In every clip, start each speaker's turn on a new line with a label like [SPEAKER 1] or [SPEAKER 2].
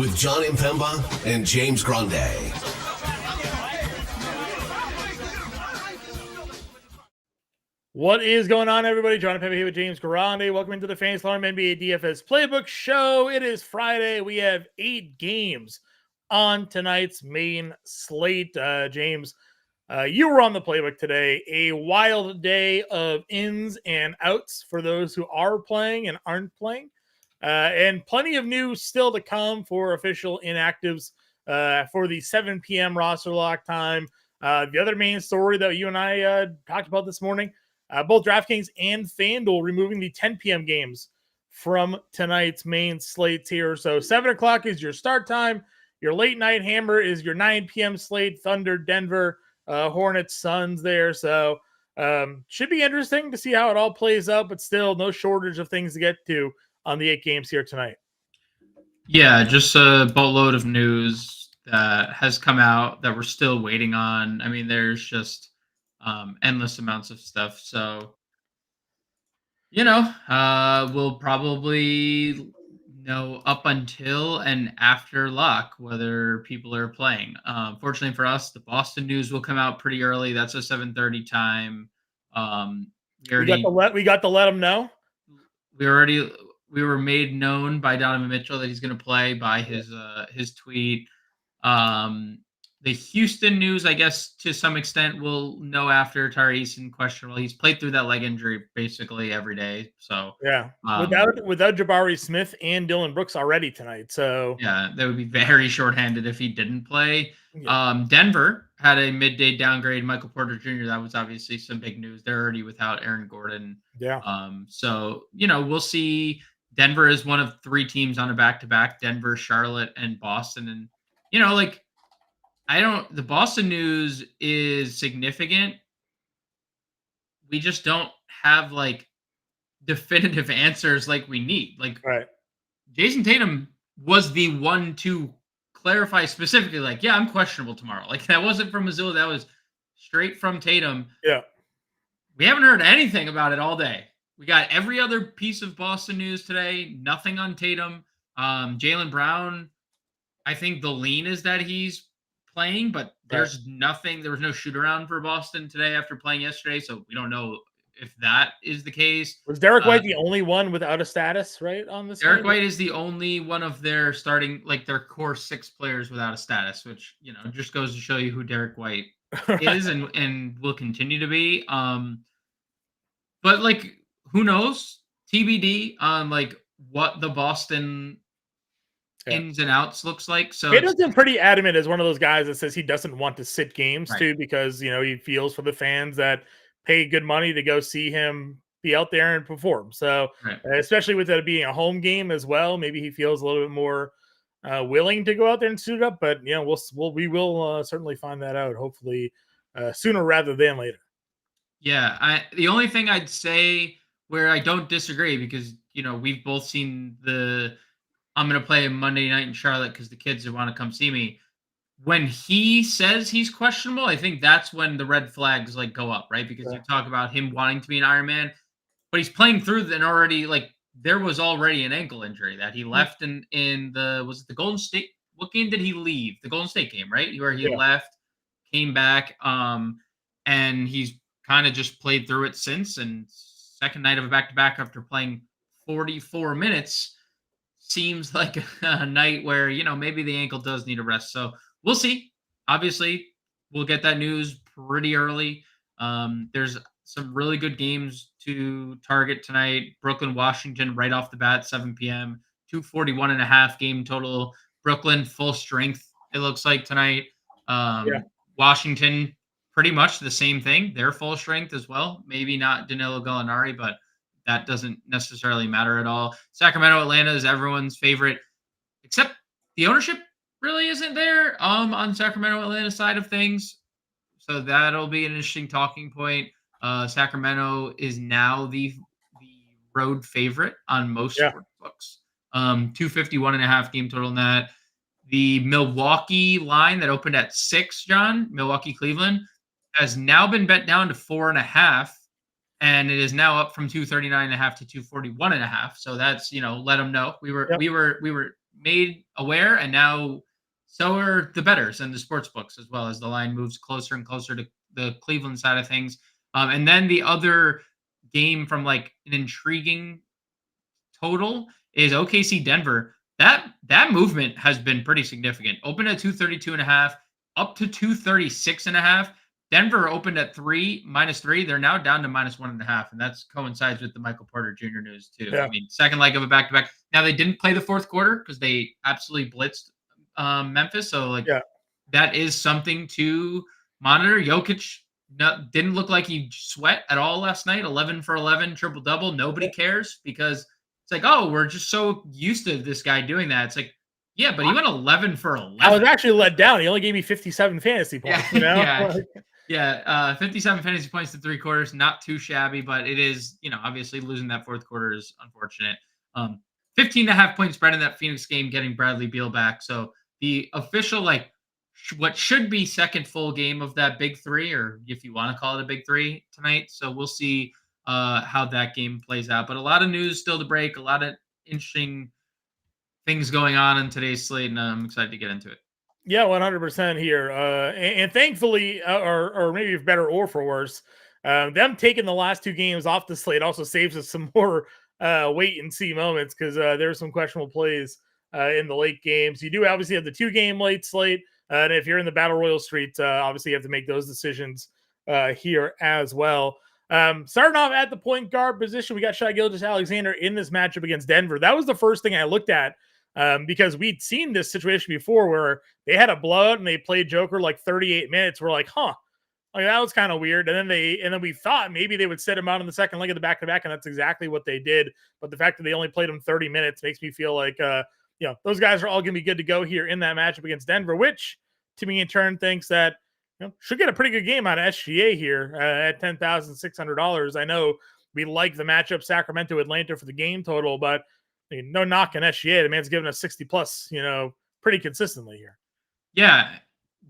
[SPEAKER 1] with Jon Impemba and James Grande.
[SPEAKER 2] What is going on, everybody? Jon Impemba here with James Grande. Welcome into the Fantasy Alarm NBA DFS Playbook Show. It is Friday. We have 8 games on tonight's main slate. James, you were on the playbook today. A wild day of ins and outs for those who are playing and aren't playing. And plenty of news still to come for official inactives for the 7 p.m. roster lock time. The other main story that you and I talked about this morning, both DraftKings and FanDuel removing the 10 p.m. games from tonight's main slates here. So 7 o'clock is your start time. Your late night hammer is your 9 p.m. slate, Thunder, Denver, Hornets, Suns there. So should be interesting to see how it all plays out, but still no shortage of things to get to on the 8 games here tonight.
[SPEAKER 3] Yeah, just a boatload of news that has come out that we're still waiting on. I mean, there's just endless amounts of stuff. So, we'll probably know up until and after lock whether people are playing. Fortunately for us, the Boston news will come out pretty early. That's a 7:30 time.
[SPEAKER 2] We got to let them know.
[SPEAKER 3] We were made known by Donovan Mitchell that he's going to play by his tweet. The Houston news, I guess, to some extent, we'll know after Tyrese in questionable. He's played through that leg injury basically every day. So
[SPEAKER 2] yeah, without Jabari Smith and Dylan Brooks already tonight. So
[SPEAKER 3] yeah, that would be very shorthanded if he didn't play.
[SPEAKER 2] Yeah.
[SPEAKER 3] Denver had a midday downgrade. Michael Porter Jr. That was obviously some big news. They're already without Aaron Gordon.
[SPEAKER 2] Yeah.
[SPEAKER 3] So we'll see. Denver is one of 3 teams on a back-to-back: Denver, Charlotte, and Boston. And the Boston news is significant. We just don't have definitive answers like we need.
[SPEAKER 2] Right.
[SPEAKER 3] Jason Tatum was the one to clarify specifically, I'm questionable tomorrow. That wasn't from Mazzulla. That was straight from Tatum.
[SPEAKER 2] Yeah.
[SPEAKER 3] We haven't heard anything about it all day. We got every other piece of Boston news today. Nothing on Tatum. Jaylen Brown, I think the lean is that he's playing, but there's nothing. There was no shoot around for Boston today after playing yesterday, so we don't know if that is the case.
[SPEAKER 2] Was Derek White the only one without a status, right, on this?
[SPEAKER 3] Derek White is the only one of their starting, their core 6 players without a status, which, just goes to show you who Derek White is and will continue to be. But who knows? TBD on what the Boston ins and outs looks like. So
[SPEAKER 2] Tatum's been pretty adamant as one of those guys that says he doesn't want to sit games too, because he feels for the fans that pay good money to go see him be out there and perform. So especially with it being a home game as well, maybe he feels a little bit more willing to go out there and suit up. But we will certainly find that out hopefully sooner rather than later.
[SPEAKER 3] Yeah, the only thing I'd say where I don't disagree, because we've both seen I'm going to play Monday night in Charlotte because the kids want to come see me. When he says he's questionable, I think that's when the red flags go up, right? Because you talk about him wanting to be an Iron Man, but he's playing through and already there was already an ankle injury that he left in was it the Golden State? What game did he leave? The Golden State game, right? Where he left, came back, and he's kind of just played through it since. And second night of a back-to-back after playing 44 minutes seems like a night where, maybe the ankle does need a rest. So we'll see. Obviously, we'll get that news pretty early. There's some really good games to target tonight. Brooklyn, Washington, right off the bat, 7 p.m. 241.5 game total. Brooklyn, full strength, it looks like tonight. Washington, pretty much the same thing. They're full strength as well. Maybe not Danilo Gallinari, but that doesn't necessarily matter at all. Sacramento, Atlanta is everyone's favorite, except the ownership really isn't there on Sacramento, Atlanta side of things. So that'll be an interesting talking point. Sacramento is now the road favorite on most sports books. 251.5 game total in that. The Milwaukee line that opened at 6, John, Milwaukee, Cleveland, has now been bet down to 4.5, and it is now up from 239.5 to 241.5. So that's, let them know. We were made aware, and now so are the bettors and the sports books as well, as the line moves closer and closer to the Cleveland side of things. And then the other game from like an intriguing total is OKC Denver. That movement has been pretty significant. Opened at 232.5, up to 236.5. Denver opened at -3. They're now down to -1.5, and that's coincides with the Michael Porter Jr. news too.
[SPEAKER 2] Yeah.
[SPEAKER 3] I mean, second leg of a back-to-back. Now they didn't play the fourth quarter because they absolutely blitzed Memphis. So like that is something to monitor. Jokic didn't look like he sweat at all last night. 11 for 11, triple double. Nobody cares because it's like, oh, we're just so used to this guy doing that. It's like, yeah, but he went 11 for 11.
[SPEAKER 2] I was actually let down. He only gave me 57 fantasy points.
[SPEAKER 3] Yeah,
[SPEAKER 2] You know?
[SPEAKER 3] yeah. 57 fantasy points to 3 quarters, not too shabby, but it is, obviously losing that fourth quarter is unfortunate. 15.5 point spread in that Phoenix game, getting Bradley Beal back. So the official, what should be second full game of that big three, or if you want to call it a big three tonight. So we'll see how that game plays out. But a lot of news still to break, a lot of interesting things going on in today's slate, and I'm excited to get into it.
[SPEAKER 2] Yeah, 100% here. And thankfully, or maybe better or for worse, them taking the last 2 games off the slate also saves us some more wait and see moments, because there's some questionable plays in the late games. You do obviously have the 2-game late slate. And if you're in the Battle Royal streets, obviously you have to make those decisions here as well. Starting off at the point guard position, we got Shai Gilgeous-Alexander in this matchup against Denver. That was the first thing I looked at, because we'd seen this situation before where they had a blowout and they played Joker like 38 minutes. We're like, like that was kind of weird. And then we thought maybe they would set him out in the second leg of the back-to-back, and that's exactly what they did. But the fact that they only played him 30 minutes makes me feel like those guys are all going to be good to go here in that matchup against Denver, which to me in turn thinks that should get a pretty good game out of SGA here at $10,600. I know we like the matchup Sacramento-Atlanta for the game total, but no knock on SGA. The man's giving us 60 plus, pretty consistently here.
[SPEAKER 3] Yeah,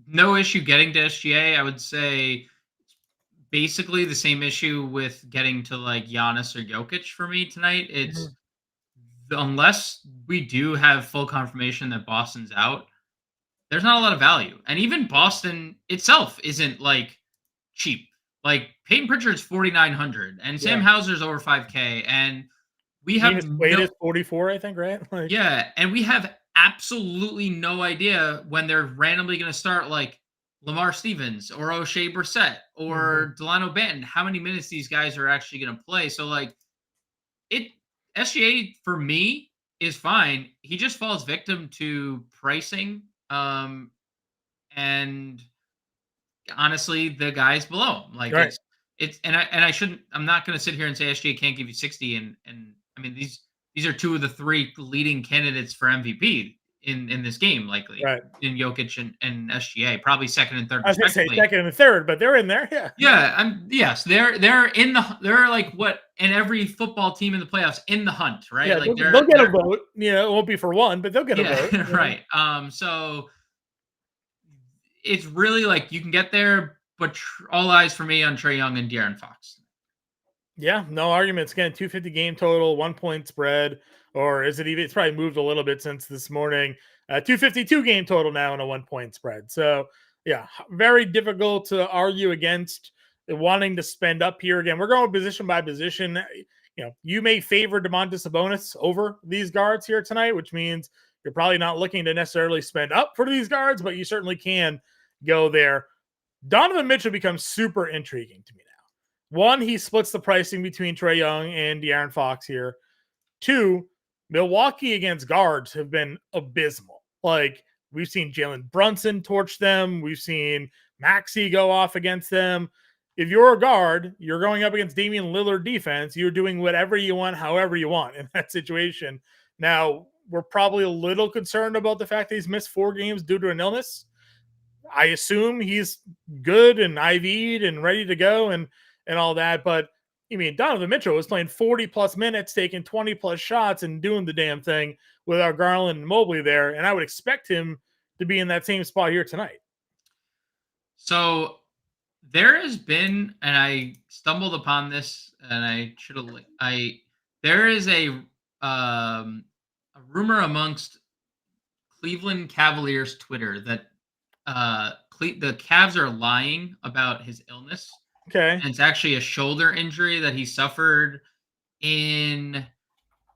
[SPEAKER 3] no issue getting to SGA. I would say basically the same issue with getting to like Giannis or Jokic for me tonight. It's unless we do have full confirmation that Boston's out, there's not a lot of value. And even Boston itself isn't like cheap. Like Peyton Pritchard's 4,900 and Sam Hauser's over 5K. And we have
[SPEAKER 2] Wade is 44, I think, right?
[SPEAKER 3] And we have absolutely no idea when they're randomly going to start like Lamar Stevens or O'Shea Brissett or Delano Banton, how many minutes these guys are actually going to play. So like SGA for me is fine. He just falls victim to pricing. And honestly, the guys below him, like I'm not going to sit here and say SGA can't give you 60. And I mean, these are 2 of the 3 leading candidates for MVP in this game, likely in Jokic and SGA, probably second and third.
[SPEAKER 2] I was going to say second and third, but they're in there.
[SPEAKER 3] Yes, they're like what in every football team in the playoffs in the hunt, right?
[SPEAKER 2] Yeah,
[SPEAKER 3] like
[SPEAKER 2] they'll get a vote. It won't be for one, but they'll get a vote.
[SPEAKER 3] Right. So it's really like you can get there, but all eyes for me on Trae Young and De'Aaron Fox.
[SPEAKER 2] Yeah, no arguments. Again, 250 game total, 1 point spread, or is it even? It's probably moved a little bit since this morning. 252 game total now and a 1 point spread. So yeah, very difficult to argue against wanting to spend up here. Again, we're going position by position. You may favor Domantas Sabonis over these guards here tonight, which means you're probably not looking to necessarily spend up for these guards, but you certainly can go there. Donovan Mitchell becomes super intriguing to me now. 1, he splits the pricing between Trae Young and De'Aaron Fox here. 2, Milwaukee against guards have been abysmal. Like, we've seen Jalen Brunson torch them. We've seen Maxey go off against them. If you're a guard, you're going up against Damian Lillard defense, you're doing whatever you want, however you want in that situation. Now, we're probably a little concerned about the fact that he's missed 4 games due to an illness. I assume he's good and IV'd and ready to go and all that. But I mean, Donovan Mitchell was playing 40 plus minutes, taking 20 plus shots and doing the damn thing without Garland and Mobley there. And I would expect him to be in that same spot here tonight.
[SPEAKER 3] So there has been, and I stumbled upon this and I should have, there is a rumor amongst Cleveland Cavaliers Twitter that the Cavs are lying about his illness,
[SPEAKER 2] Okay.
[SPEAKER 3] and it's actually a shoulder injury that he suffered in.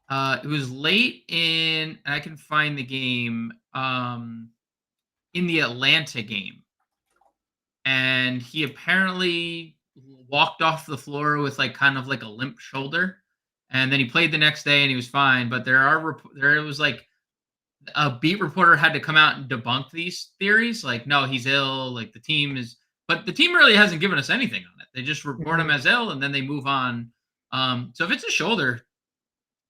[SPEAKER 3] It was late in, and I can find the game. In the Atlanta game, and he apparently walked off the floor with like kind of like a limp shoulder, and then he played the next day and he was fine. But there was like a beat reporter had to come out and debunk these theories. Like, no, he's ill. Like the team is, but the team really hasn't given us anything on it. They just report him as ill and then they move on. So if it's a shoulder,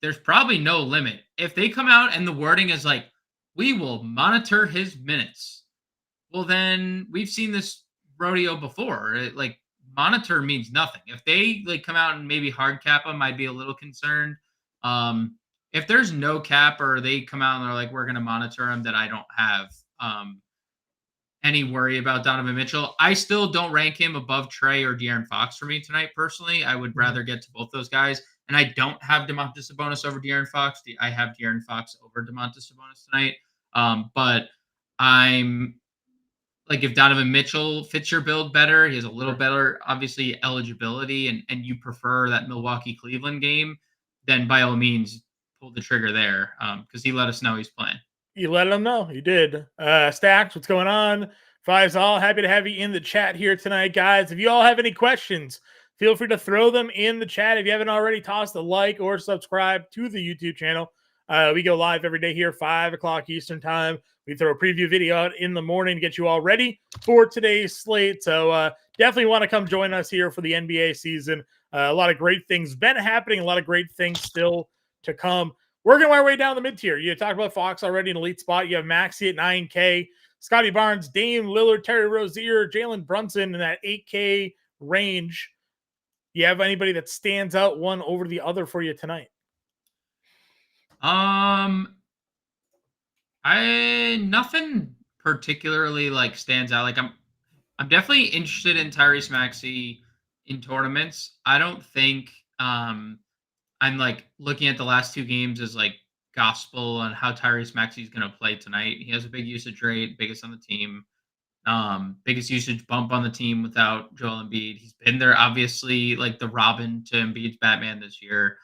[SPEAKER 3] there's probably no limit. If they come out and the wording is like, we will monitor his minutes, well, then we've seen this rodeo before. Like monitor means nothing. If they like come out and maybe hard cap him, I'd be a little concerned. If there's no cap or they come out and they're like, we're going to monitor him, then I don't have any worry about Donovan Mitchell. I still don't rank him above Trey or De'Aaron Fox for me tonight. Personally, I would rather get to both those guys. And I don't have Domantas Sabonis over De'Aaron Fox. I have De'Aaron Fox over Domantas Sabonis tonight. But I'm like, if Donovan Mitchell fits your build better, he has a little better, obviously, eligibility, and you prefer that Milwaukee-Cleveland game, then by all means, pull the trigger there, because he let us know he's playing.
[SPEAKER 2] You let him know. You did. Stacks, what's going on? Fives all, happy to have you in the chat here tonight, guys. If you all have any questions, feel free to throw them in the chat. If you haven't already, tossed a like or subscribe to the YouTube channel. We go live every day here, 5 o'clock Eastern time. We throw a preview video out in the morning to get you all ready for today's slate. So definitely want to come join us here for the NBA season. A lot of great things been happening, a lot of great things still to come. Working our way down the mid-tier. You talked about Fox already, an elite spot. You have Maxey at 9K, Scotty Barnes, Dame Lillard, Terry Rozier, Jalen Brunson in that 8K range. You have anybody that stands out one over the other for you tonight?
[SPEAKER 3] Nothing particularly like stands out. Like I'm definitely interested in Tyrese Maxey in tournaments. I don't think I'm like looking at the last two games as like gospel on how Tyrese Maxey is going to play tonight. He has a big usage rate, biggest on the team, biggest usage bump on the team without Joel Embiid. He's been there, obviously, like the Robin to Embiid's Batman this year.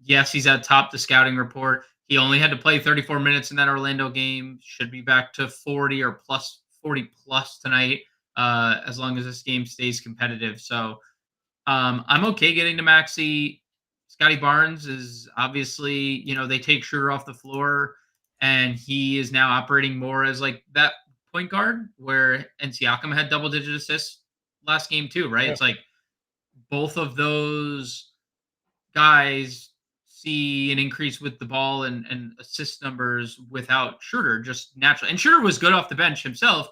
[SPEAKER 3] Yes, he's at top the scouting report. He only had to play 34 minutes in that Orlando game. Should be back to 40 plus tonight, as long as this game stays competitive. So I'm okay getting to Maxey. Scotty Barnes is obviously, they take Schroeder off the floor, and he is now operating more as like that point guard where Siakam had double-digit assists last game too, right? Yeah. It's like both of those guys see an increase with the ball and assist numbers without Schroeder, just naturally. And Schroeder was good off the bench himself,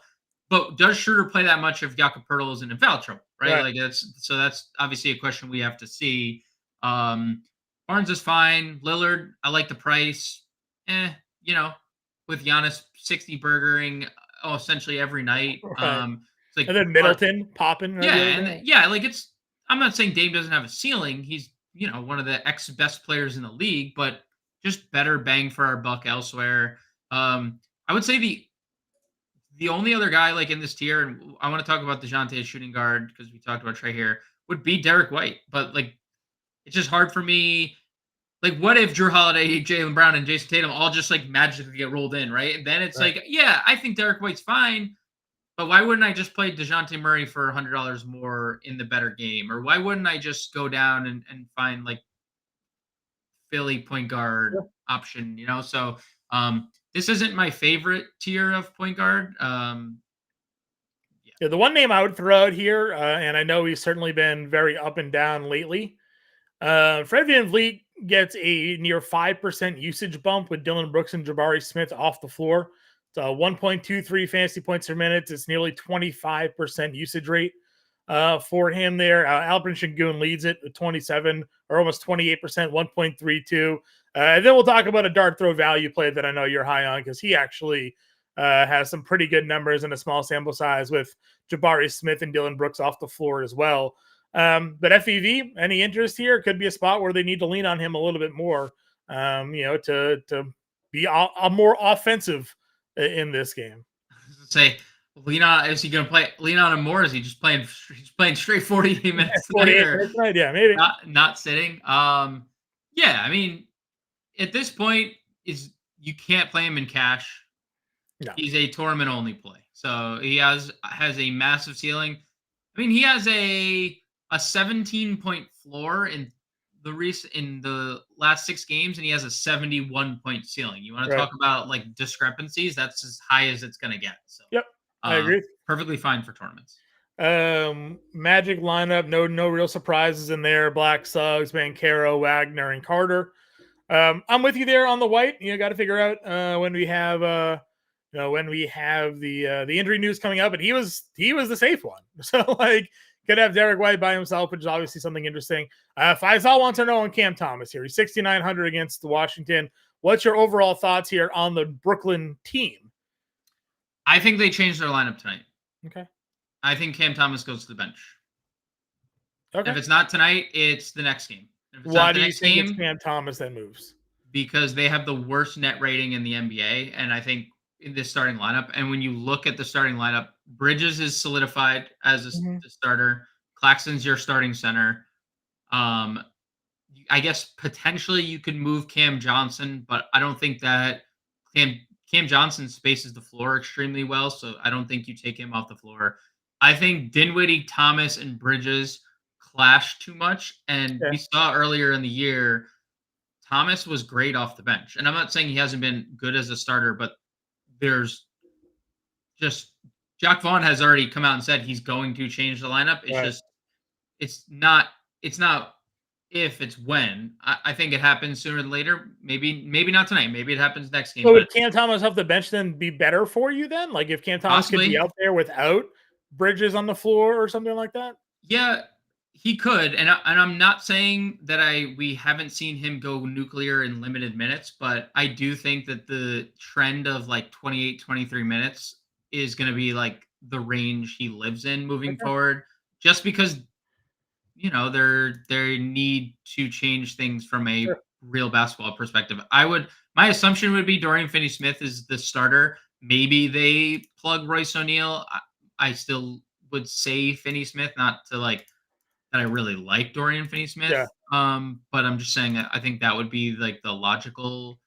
[SPEAKER 3] but does Schroeder play that much if Jakob Poeltl is in foul trouble, right? Like that's obviously a question we have to see. Barnes is fine. Lillard, I like the price. With Giannis 60 burgering essentially every night.
[SPEAKER 2] Right.
[SPEAKER 3] It's like,
[SPEAKER 2] and then Middleton popping.
[SPEAKER 3] I'm not saying Dame doesn't have a ceiling. He's one of the best players in the league, but just better bang for our buck elsewhere. I would say the only other guy like in this tier, and I want to talk about DeJounte shooting guard because we talked about Trey here, would be Derek White. But like, it's just hard for me. Like, what if Drew Holiday, Jaylen Brown, and Jason Tatum all just like magically get rolled in, right? And then it's like, yeah, I think Derek White's fine, but why wouldn't I just play DeJounte Murray for $100 more in the better game? Or why wouldn't I just go down and find like Philly point guard option, So this isn't my favorite tier of point guard.
[SPEAKER 2] The one name I would throw out here, and I know he's certainly been very up and down lately. Fred VanVleet gets a near 5% usage bump with Dylan Brooks and Jabari Smith off the floor. It's 1.23 fantasy points per minute. It's nearly 25% usage rate for him there. Alperen Sengun leads it with 27 or almost 28%, 1.32. And then we'll talk about a dart throw value play that I know you're high on because he actually has some pretty good numbers in a small sample size with Jabari Smith and Dylan Brooks off the floor as well. But FEV, any interest here? Could be a spot where they need to lean on him a little bit more, to be a more offensive in this game.
[SPEAKER 3] Say, Leon, is he going to play lean on him more? Is he just playing? He's playing straight 48 minutes tonight,
[SPEAKER 2] 48 minutes tonight, yeah, maybe
[SPEAKER 3] not sitting. Yeah, I mean, at this point, you can't play him in cash.
[SPEAKER 2] No.
[SPEAKER 3] He's a tournament only play, so he has a massive ceiling. I mean, he has a 17-point floor in the last 6 games, and he has a 71-point ceiling. You want to talk about like discrepancies? That's as high as it's going to get. So,
[SPEAKER 2] yep, I agree.
[SPEAKER 3] Perfectly fine for tournaments.
[SPEAKER 2] Magic lineup, no real surprises in there. Black, Suggs, Bankero, Wagner, and Carter. I'm with you there on the white. You got to figure out when we have the injury news coming up, and he was the safe one. So like, could have Derek White by himself, which is obviously something interesting. Faisal wants to know on Cam Thomas here. He's 6,900 against Washington. What's your overall thoughts here on the Brooklyn team?
[SPEAKER 3] I think they changed their lineup tonight.
[SPEAKER 2] Okay.
[SPEAKER 3] I think Cam Thomas goes to the bench.
[SPEAKER 2] Okay.
[SPEAKER 3] If it's not tonight, it's the next game.
[SPEAKER 2] Why do you think it's Cam Thomas that moves?
[SPEAKER 3] Because they have the worst net rating in the NBA, and I think in this starting lineup. And when you look at the starting lineup, Bridges is solidified as the starter. Claxton's your starting center. I guess potentially you could move Cam Johnson, but I don't think that Cam Johnson spaces the floor extremely well, so I don't think you take him off the floor. I think Dinwiddie, Thomas, and Bridges clash too much, and we saw earlier in the year Thomas was great off the bench. And I'm not saying he hasn't been good as a starter, but there's just Jack Vaughn has already come out and said he's going to change the lineup. It's not if, it's when. I think it happens sooner than later. Maybe not tonight. Maybe it happens next game.
[SPEAKER 2] So would Cam Thomas off the bench then be better for you then? Like if Cam Thomas could be out there without Bridges on the floor or something like that?
[SPEAKER 3] Yeah, he could. And I'm not saying that we haven't seen him go nuclear in limited minutes, but I do think that the trend of like 28, 23 minutes is going to be like the range he lives in moving forward, just because they need to change things from a real basketball perspective. My assumption would be Dorian Finney-Smith is the starter. Maybe they plug Royce O'Neal. I still would say Finney-Smith, not to like that I really like Dorian Finney-Smith.
[SPEAKER 2] Yeah.
[SPEAKER 3] But I'm just saying that I think that would be like the logical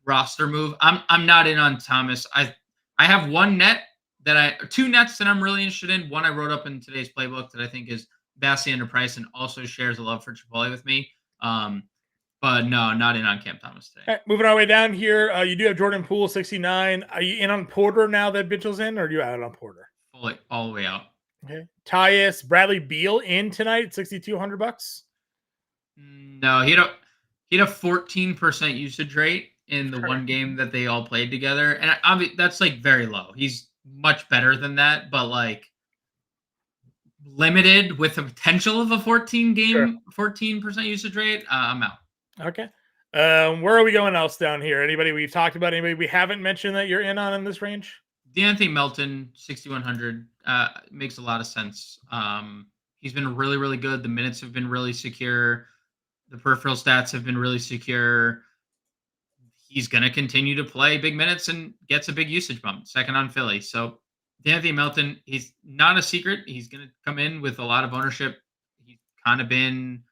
[SPEAKER 3] roster move. I'm not in on Thomas. I have two nets that I'm really interested in. One I wrote up in today's playbook that I think is Bassey underpriced and also shares a love for Chipotle with me. But no, not in on Cam Thomas today.
[SPEAKER 2] All right, moving our way down here, you do have Jordan Poole, 69. Are you in on Porter now that Mitchell's in, or are you out on Porter?
[SPEAKER 3] All the way out.
[SPEAKER 2] Okay. Tyus, Bradley Beal in tonight, $6,200.
[SPEAKER 3] No, he had a 14% usage rate in the one game that they all played together, and that's like very low. He's much better than that, but like limited with the potential of a 14% usage rate. I'm out.
[SPEAKER 2] Okay. Where are we going else down here? Anybody we've talked about? Anybody we haven't mentioned that you're in on in this range?
[SPEAKER 3] DeAnthony Melton, 6,100, makes a lot of sense. He's been really, really good. The minutes have been really secure. The peripheral stats have been really secure. He's going to continue to play big minutes and gets a big usage bump, second on Philly. So DeAnthony Melton, he's not a secret. He's going to come in with a lot of ownership. He's kind of been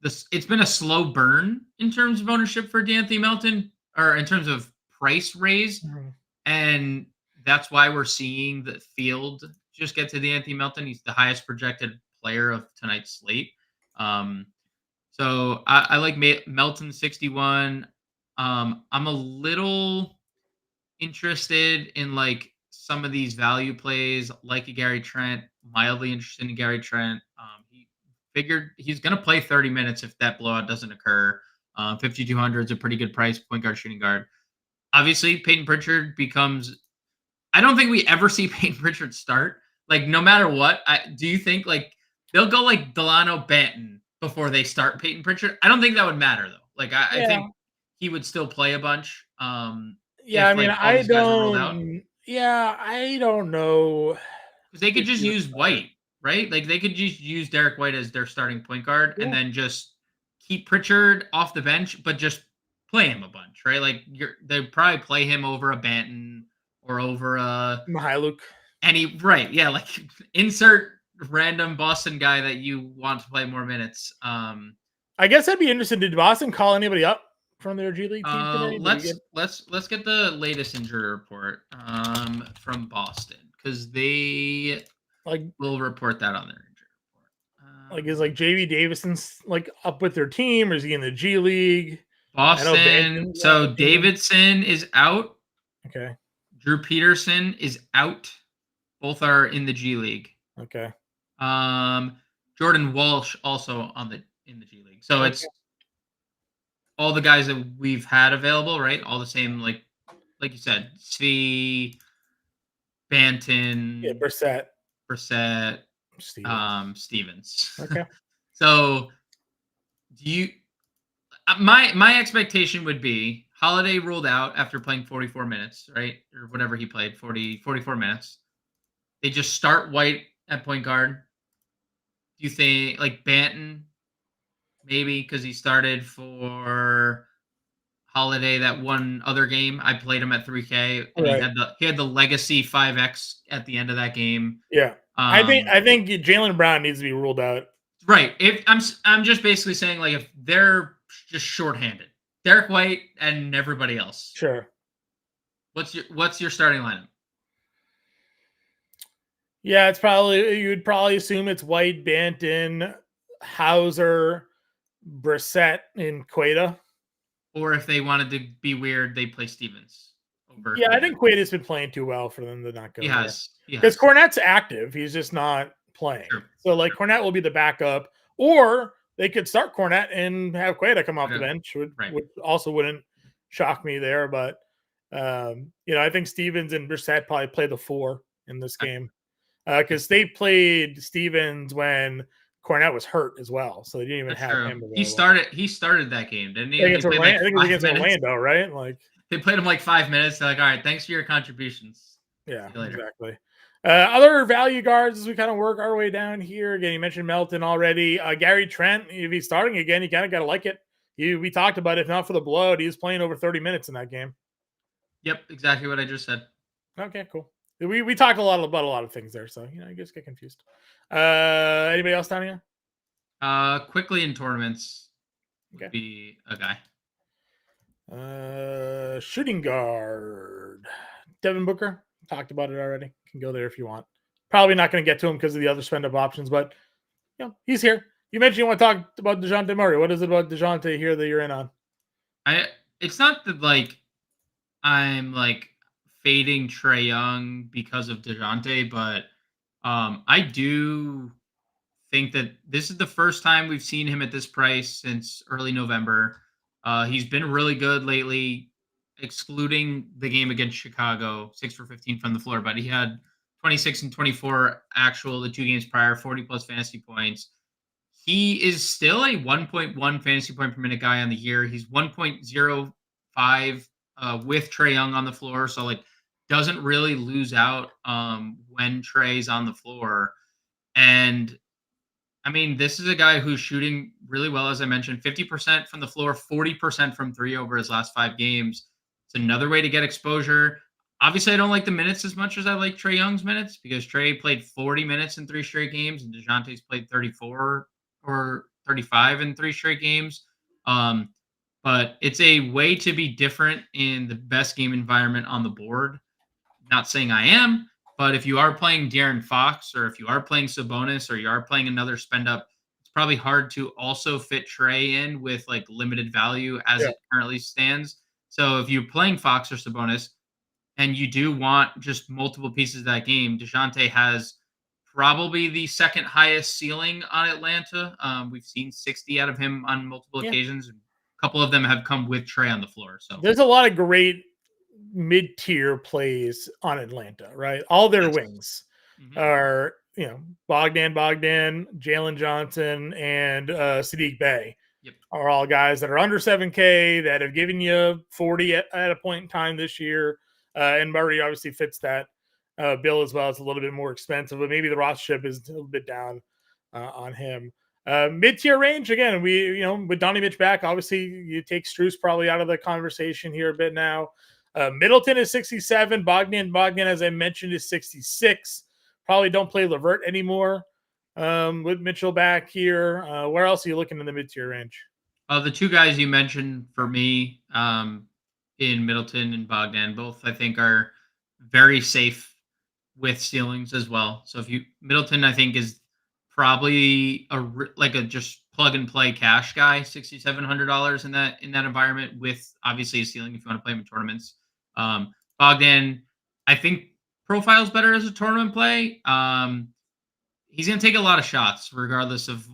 [SPEAKER 3] it's been a slow burn in terms of ownership for DeAnthony Melton, or in terms of price raise. And that's why we're seeing the field just get to DeAnthony Melton. He's the highest projected player of tonight's slate. So I like Melton 61. I'm a little interested in like some of these value plays, like a Gary Trent, mildly interested in Gary Trent. He figured he's going to play 30 minutes if that blowout doesn't occur. 5,200 is a pretty good price, point guard, shooting guard. Obviously, Peyton Pritchard becomes – I don't think we ever see Peyton Pritchard start. Like, no matter what, do you think, like, they'll go like Delano Banton before they start Peyton Pritchard? I don't think that would matter, though. Like, I think he would still play a bunch.
[SPEAKER 2] I don't know.
[SPEAKER 3] Because they could just use White, right? Like, they could just use Derek White as their starting point guard and then just keep Pritchard off the bench, but just play him a bunch, right? Like they probably play him over a Banton or over a
[SPEAKER 2] Mihailuk.
[SPEAKER 3] right. Yeah, like insert random Boston guy that you want to play more minutes.
[SPEAKER 2] I guess I'd be interested. Did Boston call anybody up from their G League team today?
[SPEAKER 3] Let's get the latest injury report from Boston, because they will report that on their injury report.
[SPEAKER 2] Is JV Davison's up with their team, or is he in the G League?
[SPEAKER 3] Boston. So Davidson is out.
[SPEAKER 2] Okay.
[SPEAKER 3] Drew Peterson is out. Both are in the G League.
[SPEAKER 2] Okay.
[SPEAKER 3] Jordan Walsh also in the G League. So it's all the guys that we've had available, right? All the same, like you said, Svi, Banton, Brissett, Stevens.
[SPEAKER 2] Okay.
[SPEAKER 3] So do you? My expectation would be Holiday ruled out after playing 44 minutes, right? Or whatever he played, 44 minutes. They just start White at point guard. Do you think Banton, maybe, because he started for Holiday that one other game? I played him at 3K, and he had the legacy 5X at the end of that game.
[SPEAKER 2] Yeah. I think Jaylen Brown needs to be ruled out.
[SPEAKER 3] Right. If I'm just basically saying, if they're just shorthanded, Derek White and everybody else.
[SPEAKER 2] Sure.
[SPEAKER 3] What's your starting lineup?
[SPEAKER 2] Yeah, you'd probably assume it's White, Banton, Hauser, Brissett, and Queta.
[SPEAKER 3] Or if they wanted to be weird, they play Stevens over.
[SPEAKER 2] Yeah, I think Queta's been playing too well for them to not go.
[SPEAKER 3] He has.
[SPEAKER 2] Because Cornette's active. He's just not playing. Sure. So Cornette will be the backup. Or they could start Cornette and have Queta come off the bench, which also wouldn't shock me there. But, I think Stevens and Brissett probably play the 4 in this game. Because they played Stevens when Cornette was hurt as well, so they didn't even have him available.
[SPEAKER 3] He started that game, didn't he?
[SPEAKER 2] I think it was against Orlando, right?
[SPEAKER 3] They played him 5 minutes. They're all right, thanks for your contributions.
[SPEAKER 2] Yeah, exactly. Other value guards as we kind of work our way down here. Again, you mentioned Melton already. Gary Trent, if he's starting again, you kind of got to like it. We talked about it. If not for the blowout, he was playing over 30 minutes in that game.
[SPEAKER 3] Yep, exactly what I just said.
[SPEAKER 2] Okay, cool. We talked about a lot of things there, so I just get confused. Anybody else down here?
[SPEAKER 3] Quickly in tournaments would be a
[SPEAKER 2] guy. Shooting guard, Devin Booker. Talked about it already. Can go there if you want. Probably not going to get to him because of the other spend up options, but he's here. You mentioned you want to talk about DeJounte Murray. What is it about DeJounte here that you're in on?
[SPEAKER 3] It's not that I'm fading Trae Young because of DeJounte, but I do think that this is the first time we've seen him at this price since early November. He's been really good lately, excluding the game against Chicago, 6 for 15 from the floor, but he had 26 and 24 actual the 2 games prior, 40 plus fantasy points. He is still a 1.1 fantasy point per minute guy on the year. He's 1.05 with Trae Young on the floor, so doesn't really lose out when Trae's on the floor. And I mean, this is a guy who's shooting really well, as I mentioned, 50% from the floor, 40% from 3 over his last 5 games. It's another way to get exposure. Obviously, I don't like the minutes as much as I like Trae Young's minutes, because Trae played 40 minutes in 3 straight games, and DeJounte's played 34 or 35 in 3 straight games. But it's a way to be different in the best game environment on the board. Not saying I am, but if you are playing De'Aaron Fox, or if you are playing Sabonis, or you are playing another spend up, it's probably hard to also fit Trae in with limited value as it currently stands. So if you're playing Fox or Sabonis and you do want just multiple pieces of that game, DeJounte has probably the second highest ceiling on Atlanta. We've seen 60 out of him on multiple occasions. A couple of them have come with Trae on the floor. So
[SPEAKER 2] there's a lot of great mid-tier plays on Atlanta, right? All their wings are, Bogdan, Jalen Johnson, and Sadiq Bey are all guys that are under 7K that have given you 40 at a point in time this year. And Murray obviously fits that bill as well. It's a little bit more expensive, but maybe the roster ship is a little bit down on him. Mid-tier range, again, with Donnie Mitch back, obviously you take Strus probably out of the conversation here a bit now. Middleton is 67. Bogdan, as I mentioned, is 66. Probably don't play Levert anymore with Mitchell back here. Where else are you looking in the mid-tier range?
[SPEAKER 3] The two guys you mentioned for me in Middleton and Bogdan, both I think are very safe with ceilings as well. So Middleton, I think is probably like a just plug and play cash guy, $6,700 in that environment with obviously a ceiling if you want to play him in tournaments. Bogdan, I think profile's better as a tournament play. He's going to take a lot of shots regardless of,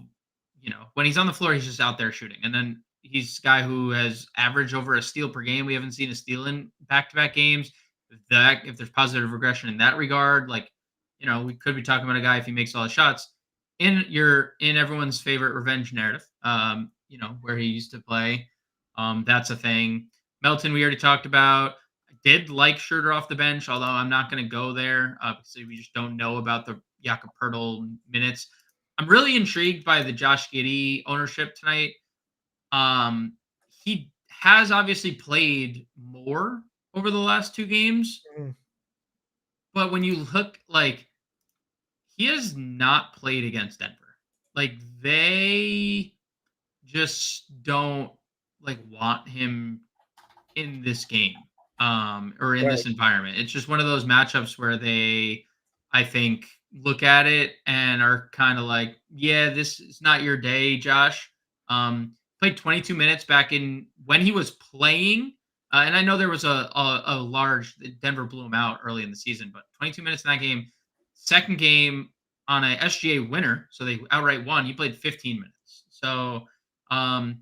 [SPEAKER 3] when he's on the floor, he's just out there shooting. And then he's a guy who has averaged over a steal per game. We haven't seen a steal in back-to-back games. If there's positive regression in that regard, we could be talking about a guy if he makes all the shots in everyone's favorite revenge narrative, where he used to play. That's a thing. Melton, we already talked about. I did like Schroeder off the bench, although I'm not going to go there. So we just don't know about the Jakob Poeltl minutes. I'm really intrigued by the Josh Giddey ownership tonight. He has obviously played more over the last two games, but when you look, he has not played against Denver. They just don't want him in this game or in this environment. It's just one of those matchups where they, I think, look at it and are kind of like, yeah, this is not your day, Josh. Played 22 minutes back in when he was playing. And I know there was a large Denver blew him out early in the season, but 22 minutes in that game. Second game on a SGA winner, so they outright won. He played 15 minutes. So I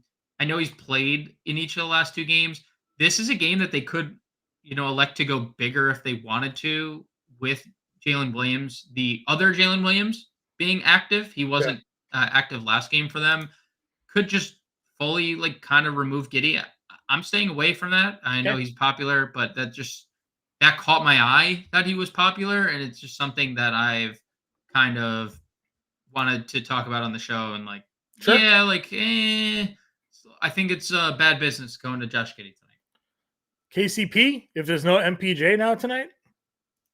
[SPEAKER 3] know he's played in each of the last two games. This is a game that they could, elect to go bigger if they wanted to with Jalen Williams, the other Jalen Williams being active. He wasn't active last game for them. Could just fully kind of remove Giddey. I'm staying away from that. I know he's popular, but that caught my eye that he was popular, and it's just something that I've kind of wanted to talk about on the show. And I think it's bad business going to Josh Giddey tonight.
[SPEAKER 2] KCP, if there's no MPJ now tonight.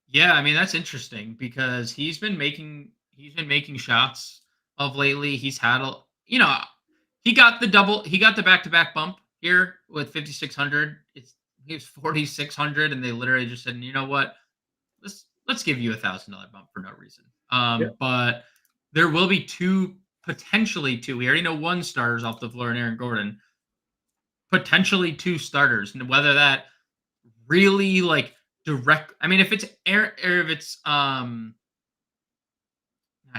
[SPEAKER 3] Yeah, I mean that's interesting because he's been making shots of lately. He's had he got the back-to-back bump here with 5,600. He was 4,600, and they literally just said, you know what, let's give you $1,000 bump for no reason. But there will be potentially two. We already know one starters off the floor in Aaron Gordon. Potentially two starters, and whether that really direct. I mean, if it's not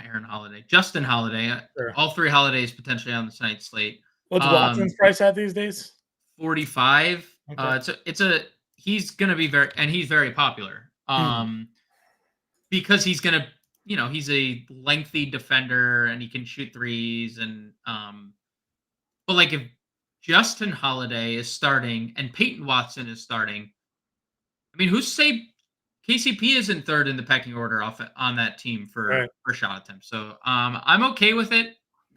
[SPEAKER 3] Aaron Holiday, Justin Holiday.
[SPEAKER 2] Sure.
[SPEAKER 3] All three Holidays potentially on tonight's slate.
[SPEAKER 2] What's Watson's price at these days?
[SPEAKER 3] 45.
[SPEAKER 2] Okay.
[SPEAKER 3] He's gonna be he's very popular. Because he's gonna, he's a lengthy defender and he can shoot threes and but if Justin Holiday is starting and Peyton Watson is starting, I mean, who's to say KCP isn't third in the pecking order on that team for shot attempts. So I'm okay with it.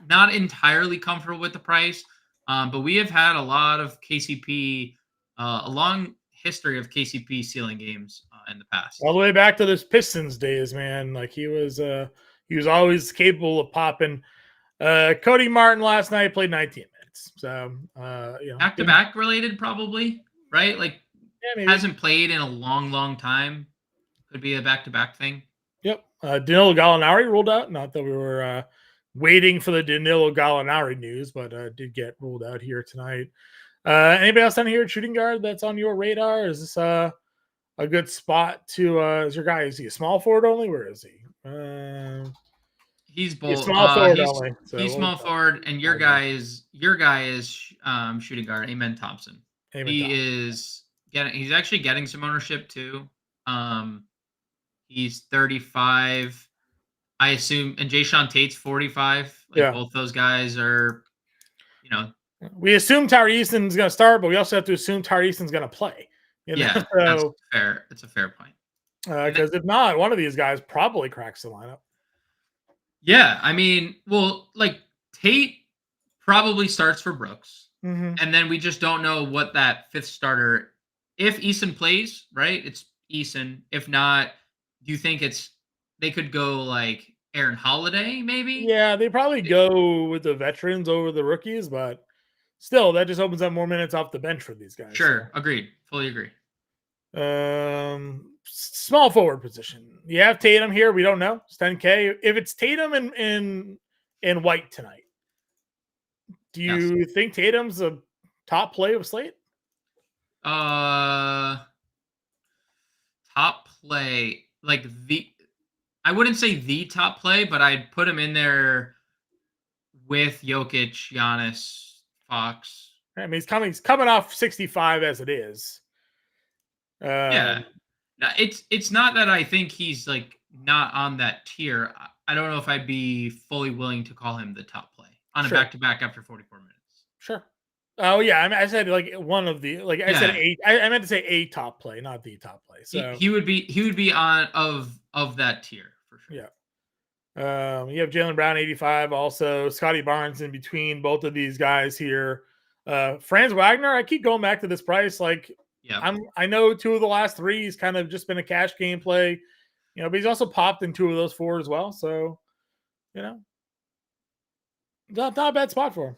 [SPEAKER 3] Not entirely comfortable with the price, but we have had a lot of KCP, a long history of KCP ceiling games in the past.
[SPEAKER 2] All the way back to this Pistons days, man. He was always capable of popping. Cody Martin last night played 19 minutes. So
[SPEAKER 3] back-to-back related probably, right? Hasn't played in a long time. Could be a back-to-back thing.
[SPEAKER 2] Yep. Danilo Gallinari ruled out. Not that we were waiting for the Danilo Gallinari news, but did get ruled out here tonight. Anybody else down here at shooting guard that's on your radar? Is this a good spot to is your guy, is he a small forward only? Where is he?
[SPEAKER 3] He's both.
[SPEAKER 2] Small forward only. So
[SPEAKER 3] he's small forward, and your guy is shooting guard. Amen Thompson. He's actually getting some ownership too. He's 35. I assume, and Jayshawn Tate's 45. Both those guys are,
[SPEAKER 2] We assume Tyree Easton's going to start, but we also have to assume Tyree Easton's going to play.
[SPEAKER 3] Yeah, that's fair. It's a fair point.
[SPEAKER 2] Because if not, one of these guys probably cracks the lineup.
[SPEAKER 3] Yeah, I mean, well, Tate probably starts for Brooks.
[SPEAKER 2] Mm-hmm.
[SPEAKER 3] And then we just don't know what that fifth starter, if Eason plays, right? It's Eason. If not, do you think they could go like Aaron Holiday, maybe?
[SPEAKER 2] Yeah, they probably go with the veterans over the rookies, but still, that just opens up more minutes off the bench for these guys.
[SPEAKER 3] Sure. Agreed. Fully agree.
[SPEAKER 2] Small forward position. You have Tatum here. We don't know. It's 10K. If it's Tatum and White tonight, do you think Tatum's a top play of Slate?
[SPEAKER 3] Top play, like I wouldn't say the top play, but I'd put him in there with Jokic, Giannis, Fox.
[SPEAKER 2] I mean, he's coming off 65 as it is.
[SPEAKER 3] Yeah. No, it's not that I think he's like not on that tier. I don't know if I'd be fully willing to call him the top play on a back-to-back after 44 minutes.
[SPEAKER 2] Sure. Oh yeah, I mean, I said like one of the I said eight. I meant to say a top play, not the top play. So
[SPEAKER 3] he would be on of that tier for sure.
[SPEAKER 2] Yeah. You have Jaylen Brown 85, also Scotty Barnes in between both of these guys here. Franz Wagner, I keep going back to this price. Like, I know 2 of the last 3 he's kind of just been a cash game play, but he's also popped in 2 of those 4 as well. So, not a bad spot for him.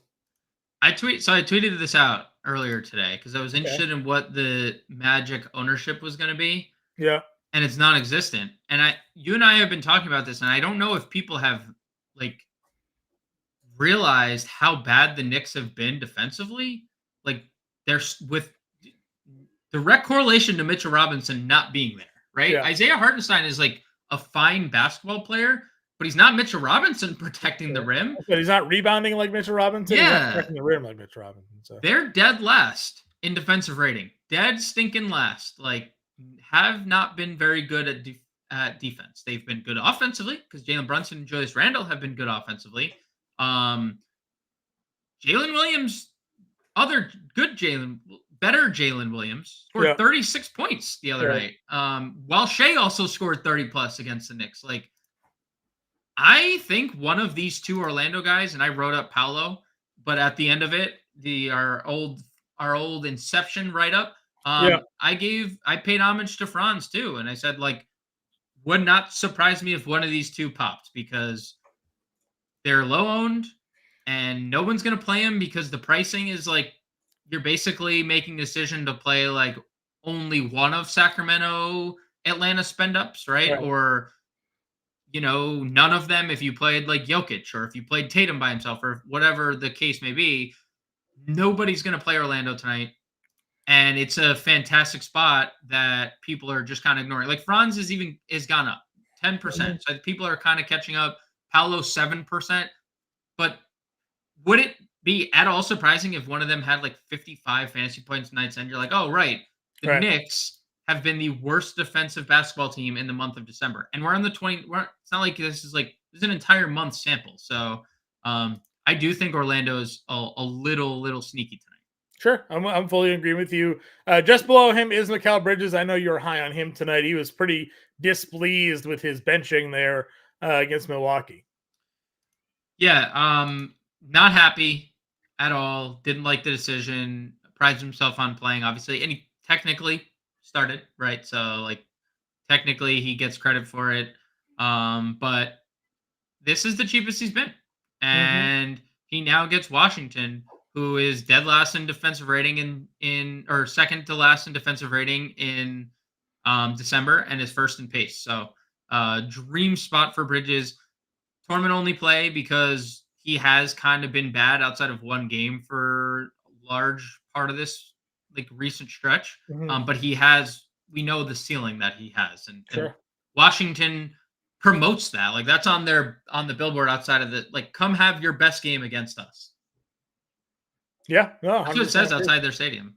[SPEAKER 3] I tweeted this out earlier today because I was interested in what the Magic ownership was going to be.
[SPEAKER 2] Yeah.
[SPEAKER 3] And it's non-existent. And you and I have been talking about this, and I don't know if people have like realized how bad the Knicks have been defensively. Like, there's with direct correlation to Mitchell Robinson not being there, right?
[SPEAKER 2] Yeah.
[SPEAKER 3] Isaiah Hartenstein is like a fine basketball player, but he's not Mitchell Robinson protecting the rim.
[SPEAKER 2] But he's not rebounding like Mitchell Robinson.
[SPEAKER 3] Yeah.
[SPEAKER 2] He's not protecting the rim like Mitchell Robinson. So
[SPEAKER 3] they're dead last in defensive rating. Dead stinking last. Like, have not been very good at defense. They've been good offensively because Jalen Brunson and Julius Randle have been good offensively. Jalen Williams, better Jalen Williams scored 36 points the other night. While Shea also scored 30 plus against the Knicks. Like, I think one of these 2 Orlando guys, and I wrote up Paolo, but at the end of it, our old Inception write-up, I paid homage to Franz too. And I said, like, would not surprise me if one of these 2 popped because they're low owned and no one's going to play them because the pricing is like, you're basically making a decision to play like only one of Sacramento, Atlanta spend ups, right? Or, none of them if you played like Jokic or if you played Tatum by himself or whatever the case may be. Nobody's going to play Orlando tonight. And it's a fantastic spot that people are just kind of ignoring. Like, Franz is gone up 10%. Mm-hmm. So people are kind of catching up. Paolo 7%. But would it be at all surprising if one of them had like 55 fantasy points nights and you're like, oh, right. The Knicks have been the worst defensive basketball team in the month of December. And we're on the 20. It's not like this is an entire month sample. So I do think Orlando is a little sneaky tonight.
[SPEAKER 2] Sure. I'm fully in agreement with you. Just below him is Mikal Bridges. I know you're high on him tonight. He was pretty displeased with his benching there against Milwaukee.
[SPEAKER 3] Yeah. Not happy at all. Didn't like the decision. Prides himself on playing, obviously. And he technically started, right? So, like, technically he gets credit for it. But this is the cheapest he's been. And he now gets Washington, who is dead last in defensive rating or second to last in defensive rating in December and is first in pace. So dream spot for Bridges. Tournament only play because he has kind of been bad outside of one game for a large part of this like recent stretch. But we know the ceiling that he has. And Washington promotes that. Like, that's on the billboard outside of come have your best game against us.
[SPEAKER 2] Yeah, no,
[SPEAKER 3] that's what it says outside their stadium.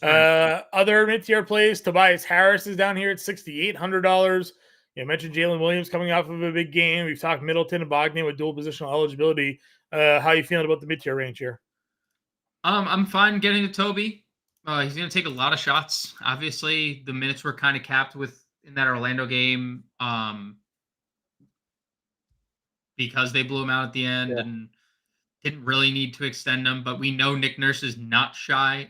[SPEAKER 2] Other mid-tier plays, Tobias Harris is down here at $6,800. You mentioned Jalen Williams coming off of a big game. We've talked Middleton and Bogdan with dual positional eligibility. How are you feeling about the mid-tier range here?
[SPEAKER 3] I'm fine getting to Toby. He's going to take a lot of shots. Obviously, the minutes were kind of capped in that Orlando game because they blew him out at the end. And Didn't really need to extend them, but we know Nick Nurse is not shy.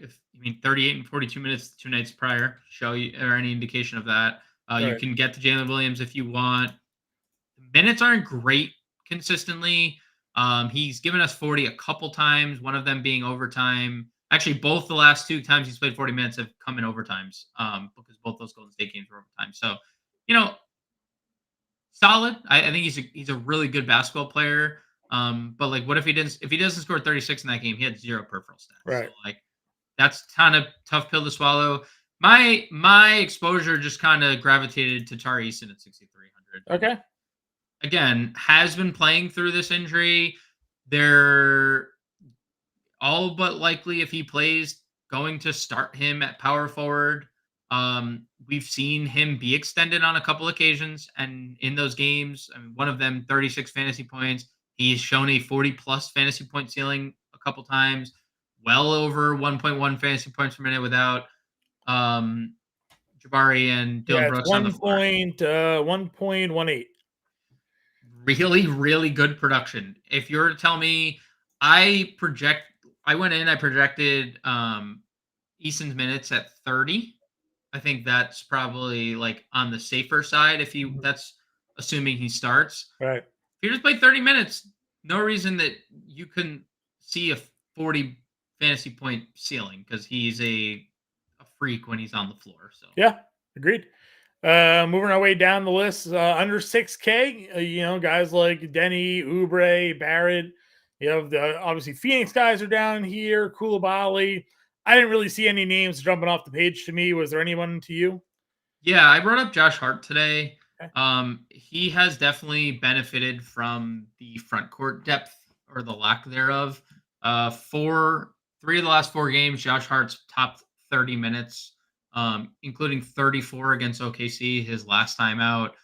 [SPEAKER 3] 38 and 42 minutes 2 nights prior show you or any indication of that. You
[SPEAKER 2] Right.
[SPEAKER 3] can get to Jalen Williams if you want. The minutes aren't great consistently. He's given us 40 a couple times, one of them being overtime. Actually, both the last 2 times he's played 40 minutes have come in overtimes because both those Golden State games were overtime. So, you know, solid. I think he's a really good basketball player. But like, what if he doesn't score 36 in that game? He had 0 peripheral stats. So
[SPEAKER 2] Right.
[SPEAKER 3] like, that's kind of tough pill to swallow. My exposure just kind of gravitated to Tari Eason at 6,300.
[SPEAKER 2] Okay.
[SPEAKER 3] Again, has been playing through this injury. They're all but likely, if he plays, going to start him at power forward. We've seen him be extended on a couple occasions, and in those games, I mean, one of them 36 fantasy points. He's shown a 40 plus fantasy point ceiling a couple times, well over 1.1 fantasy points per minute without Jabari and
[SPEAKER 2] Yeah,
[SPEAKER 3] Dylan
[SPEAKER 2] it's
[SPEAKER 3] Brooks on the floor.
[SPEAKER 2] 1.18.
[SPEAKER 3] Really, really good production. If you were to tell me, I projected Eason's minutes at 30. I think that's probably like on the safer side. That's assuming he starts.
[SPEAKER 2] Right.
[SPEAKER 3] If he just played 30 minutes, no reason that you couldn't see a 40 fantasy point ceiling because he's a freak when he's on the floor. So
[SPEAKER 2] Yeah, agreed. Moving our way down the list, under 6K, guys like Denny, Oubre, Barrett. You have the obviously Phoenix guys are down here, Koulibaly. I didn't really see any names jumping off the page to me. Was there anyone to you?
[SPEAKER 3] yeah, I brought up Josh Hart today.
[SPEAKER 2] Okay.
[SPEAKER 3] He has definitely benefited from the front court depth or the lack thereof. Three of the last 4 games, Josh Hart's top 30 minutes, including 34 against OKC, his last time out.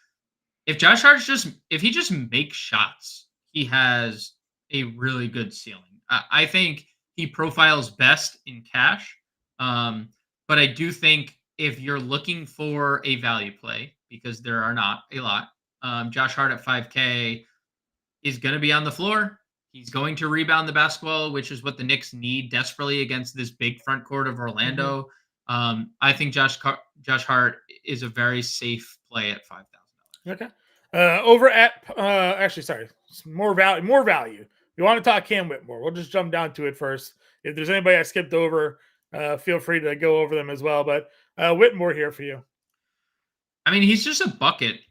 [SPEAKER 3] If he just makes shots, he has a really good ceiling. I think he profiles best in cash. But I do think if you're looking for a value play, because there are not a lot, Josh Hart at 5K is going to be on the floor. He's going to rebound the basketball, which is what the Knicks need desperately against this big front court of Orlando. I think Josh Hart is a very safe play at $5,000.
[SPEAKER 2] Okay. Over at actually, sorry, more value. More value. You want to talk Cam Whitmore? We'll just jump down to it first. If there's anybody I skipped over, feel free to go over them as well. But Whitmore here for you.
[SPEAKER 3] I mean, he's just a bucket.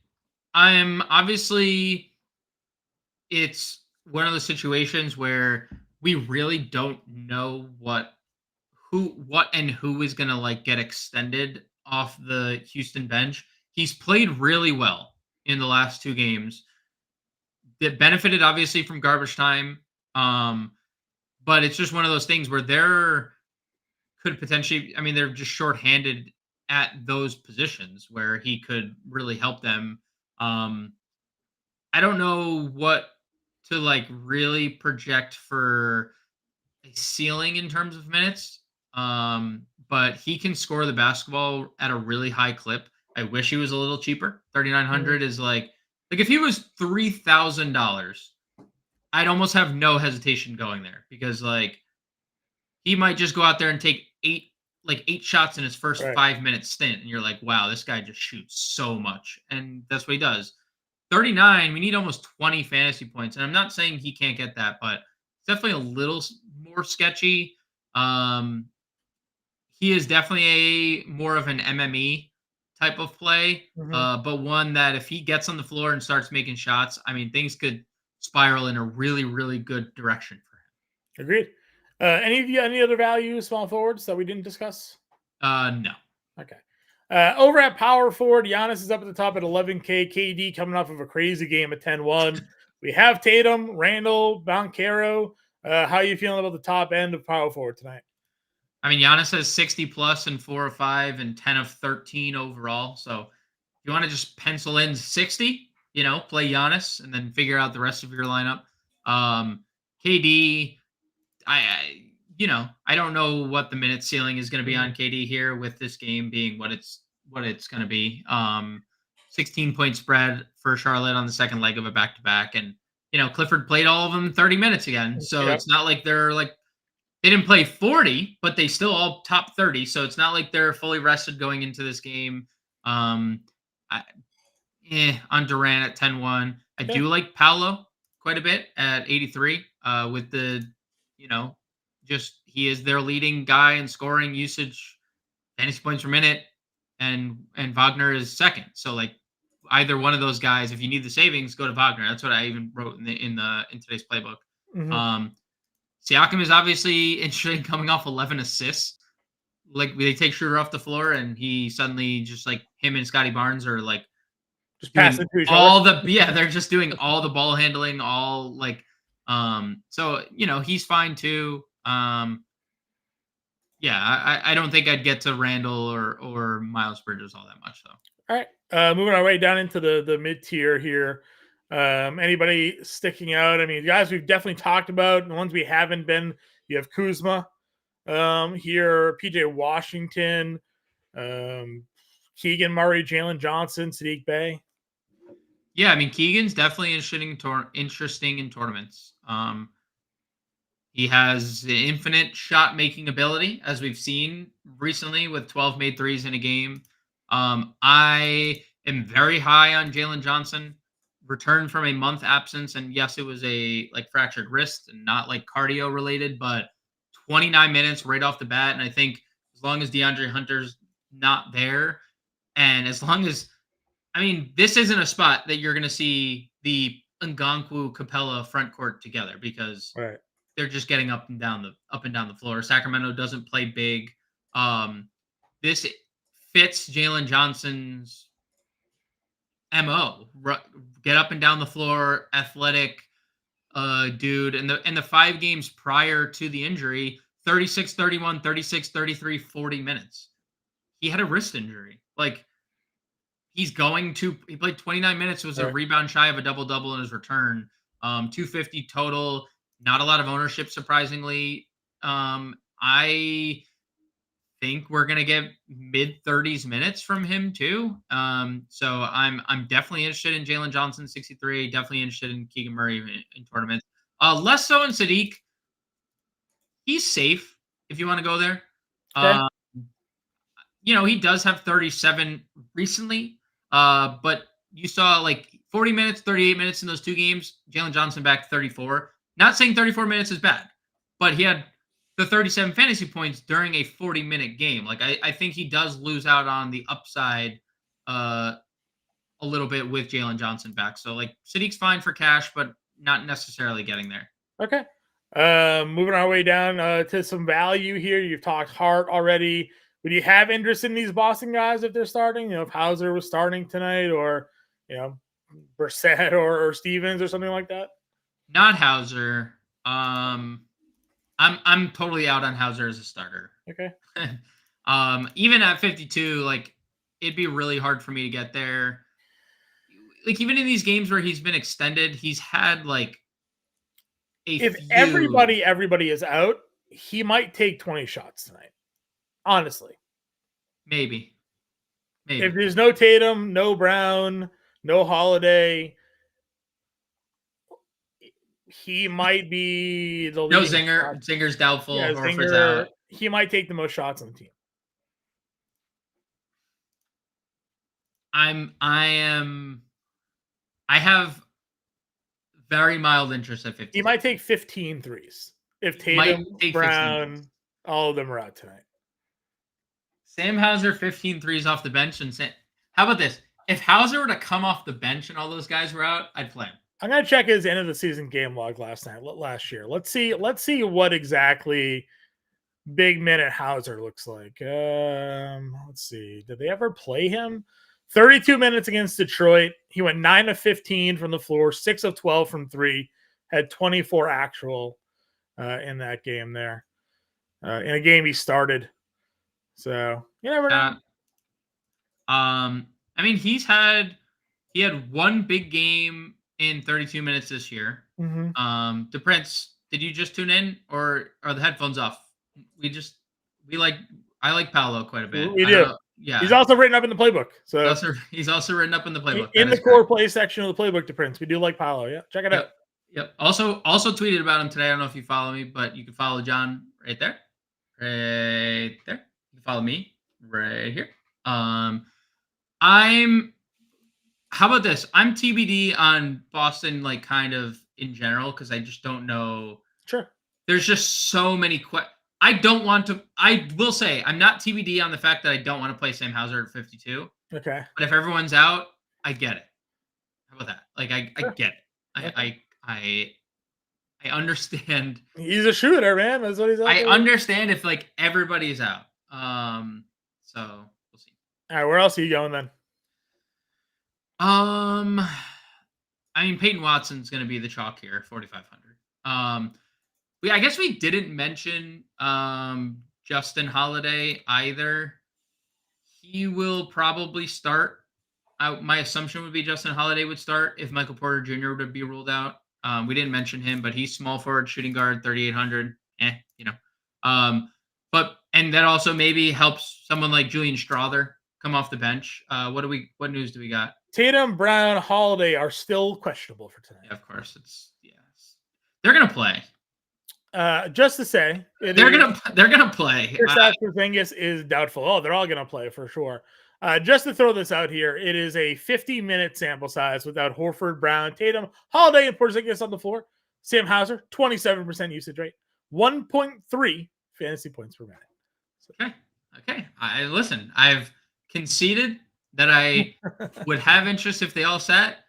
[SPEAKER 3] It's one of those situations where we really don't know who is going to like get extended off the Houston bench. He's played really well in the last 2 games. That benefited obviously from garbage time. But it's just one of those things where they're just shorthanded at those positions where he could really help them. I don't know what to like really project for a ceiling in terms of minutes. But he can score the basketball at a really high clip. I wish he was a little cheaper. 3,900 is like if he was $3,000, I'd almost have no hesitation going there because like he might just go out there and take 8 shots in his first
[SPEAKER 2] Right.
[SPEAKER 3] 5-minute stint, and you're like, wow, this guy just shoots so much, and that's what he does. 39, we need almost 20 fantasy points, and I'm not saying he can't get that, but it's definitely a little more sketchy. He is definitely more of an MME type of play, but one that if he gets on the floor and starts making shots, I mean, things could spiral in a really, really good direction for him.
[SPEAKER 2] Agreed. Any other value small forwards that we didn't discuss?
[SPEAKER 3] No.
[SPEAKER 2] Okay. Over at power forward, Giannis is up at the top at 11K. KD coming off of a crazy game at 10-1. We have Tatum, Randall, Banchero. How are you feeling about the top end of power forward tonight?
[SPEAKER 3] I mean, Giannis has 60 plus and 4 of 5 and 10 of 13 overall. So if you want to just pencil in 60, play Giannis and then figure out the rest of your lineup. KD, I don't know what the minute ceiling is going to be on KD here with this game being what it's going to be. 16-point spread for Charlotte on the second leg of a back-to-back, and Clifford played all of them 30 minutes again. So
[SPEAKER 2] Yep.
[SPEAKER 3] it's not like they didn't play 40, but they still all top 30. So it's not like they're fully rested going into this game. I, on Durant at 10-1. I do like Paolo quite a bit at 83 with the, just he is their leading guy in scoring usage, fantasy points per minute, and Wagner is second. So like either one of those guys, if you need the savings, go to Wagner. That's what I even wrote in today's playbook. Siakam is obviously interesting coming off 11 assists. Like they take Schroeder off the floor and he suddenly just like him and Scotty Barnes are like
[SPEAKER 2] just passing to each
[SPEAKER 3] other. They're just doing all the ball handling, all like so he's fine too. I don't think I'd get to Randall or Miles Bridges all that much though.
[SPEAKER 2] All right. Moving our way down into the mid tier here. Anybody sticking out? I mean, guys we've definitely talked about. The ones we haven't been, you have Kuzma here, PJ Washington, Keegan Murray, Jalen Johnson, Sadiq Bey.
[SPEAKER 3] Yeah, I mean, Keegan's definitely interesting in tournaments. He has the infinite shot-making ability, as we've seen recently with 12 made threes in a game. I am very high on Jalen Johnson. Returned from a month absence, and yes, it was a fractured wrist and not like cardio related, but 29 minutes right off the bat. And I think as long as DeAndre Hunter's not there, and as long as, this isn't a spot that you're going to see the Ngongwu Capella front court together because they're just getting up and down the floor. Sacramento doesn't play big. This fits Jalen Johnson's MO. Get up and down the floor, athletic dude. And the 5 games prior to the injury, 36, 31, 36, 33, 40 minutes. He had a wrist injury. Like he played 29 minutes, was a rebound shy of a double-double in his return. 250 total, not a lot of ownership, surprisingly. I think we're gonna get mid-30s minutes from him too. So I'm definitely interested in Jalen Johnson, 63. Definitely interested in Keegan Murray in tournaments. Less so in Sadiq. He's safe if you want to go there. He does have 37 recently. But you saw like 40 minutes, 38 minutes in those 2 games. Jalen Johnson back 34. Not saying 34 minutes is bad, but he had the 37 fantasy points during a 40-minute game. Like I think he does lose out on the upside a little bit with Jalen Johnson back. So like Sadiq's fine for cash, but not necessarily getting there.
[SPEAKER 2] Okay. Moving our way down to some value here. You've talked Hart already. Would you have interest in these Boston guys if they're starting? If Hauser was starting tonight, or Brissett or Stevens or something like that?
[SPEAKER 3] Not Hauser. I'm totally out on Hauser as a starter.
[SPEAKER 2] Okay.
[SPEAKER 3] Even at 52, like it'd be really hard for me to get there. Like even in these games where he's been extended, he's had like
[SPEAKER 2] everybody is out, he might take 20 shots tonight. Honestly,
[SPEAKER 3] maybe
[SPEAKER 2] if there's no Tatum, no Brown, no Holiday, he might be the
[SPEAKER 3] no Zinger. Zinger's doubtful.
[SPEAKER 2] Yeah,
[SPEAKER 3] Horford's out.
[SPEAKER 2] He might take the most shots on the team.
[SPEAKER 3] I have very mild interest at 50.
[SPEAKER 2] He might take 15 threes if Tatum, Brown, all of them are out tonight.
[SPEAKER 3] Sam Hauser, 15 threes off the bench. And how about this? If Hauser were to come off the bench and all those guys were out, I'd play him.
[SPEAKER 2] I'm going to check his end of the season game log last year. Let's see what exactly big minute Hauser looks like. Let's see. Did they ever play him? 32 minutes against Detroit. He went 9 of 15 from the floor, 6 of 12 from 3, had 24 actual in that game there. In a game he started. So you never know.
[SPEAKER 3] He had one big game in 32 minutes this year.
[SPEAKER 2] Mm-hmm.
[SPEAKER 3] The Prince, did you just tune in or are the headphones off? I like Paolo quite a bit.
[SPEAKER 2] We do. Yeah. He's also written up in the playbook.
[SPEAKER 3] He's also written up in the playbook.
[SPEAKER 2] In the core play section of the playbook, the Prince. We do like Paolo. Yeah. Check it out.
[SPEAKER 3] Yep. Also tweeted about him today. I don't know if you follow me, but you can follow John right there. Right there. You can follow me right here. I'm How about this? I'm TBD on Boston, like kind of in general, because I just don't know.
[SPEAKER 2] Sure.
[SPEAKER 3] There's just so many I don't want to. I will say I'm not TBD on the fact that I don't want to play Sam Hauser at 52.
[SPEAKER 2] Okay.
[SPEAKER 3] But if everyone's out, I get it. How about that? Like I
[SPEAKER 2] Sure.
[SPEAKER 3] get it. I understand.
[SPEAKER 2] He's a shooter, man. That's what he's out
[SPEAKER 3] I
[SPEAKER 2] there.
[SPEAKER 3] understand if like everybody is out. So we'll see.
[SPEAKER 2] All right, where else are you going then?
[SPEAKER 3] I mean, Peyton Watson's going to be the chalk here, 4,500. I guess we didn't mention Justin Holiday either. He will probably start. My assumption would be Justin Holiday would start if Michael Porter Jr. would be ruled out. We didn't mention him, but he's small forward, shooting guard, 3,800. And that also maybe helps someone like Julian Strawther come off the bench. What news do we got?
[SPEAKER 2] Tatum, Brown, Holiday are still questionable for tonight.
[SPEAKER 3] Yeah, of course. They're gonna play.
[SPEAKER 2] Just to say,
[SPEAKER 3] they're gonna play.
[SPEAKER 2] Porzingis is doubtful. Oh, they're all gonna play for sure. Just to throw this out here, it is a 50-minute sample size without Horford, Brown, Tatum, Holiday, and Porzingis on the floor. Sam Hauser, 27% usage rate, 1.3 fantasy points per minute.
[SPEAKER 3] So. Okay. Listen. I've conceded that I would have interest if they all sat.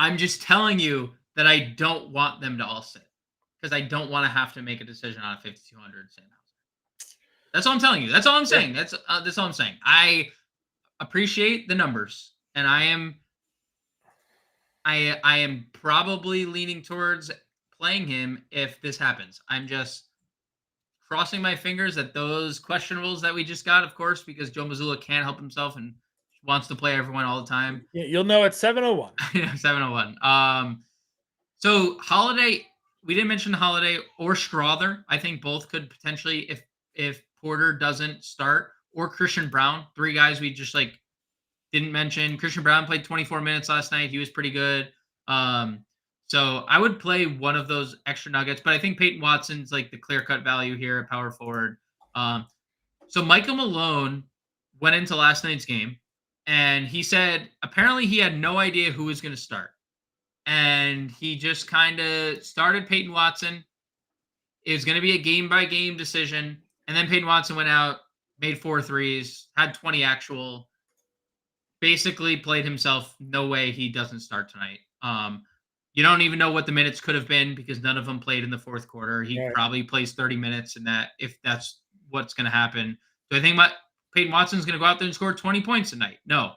[SPEAKER 3] I'm just telling you that I don't want them to all sit because I don't want to have to make a decision on a 5,200 Sam Hauser. That's all I'm telling you. That's all I'm saying. That's all I'm saying. I appreciate the numbers, and I am probably leaning towards playing him if this happens. I'm just crossing my fingers that those questionables that we just got, of course, because Joe Mazzulla can't help himself and wants to play everyone all the time.
[SPEAKER 2] Yeah, you'll know at 7:01.
[SPEAKER 3] 7:01. So Holiday, we didn't mention Holiday or Strawther. I think both could potentially, if Porter doesn't start, or Christian Brown. Three guys we just like didn't mention. Christian Brown played 24 minutes last night. He was pretty good. So I would play one of those extra nuggets, but I think Peyton Watson's like the clear-cut value here at power forward. So Michael Malone went into last night's game, and he said apparently he had no idea who was going to start. And he just kind of started Peyton Watson. It was going to be a game-by-game decision. And then Peyton Watson went out, made 4 threes, had 20 actual, basically played himself. No way he doesn't start tonight. You don't even know what the minutes could have been because none of them played in the fourth quarter. He probably plays 30 minutes in that if that's what's going to happen. So I think Peyton Watson's going to go out there and score 20 points tonight. No.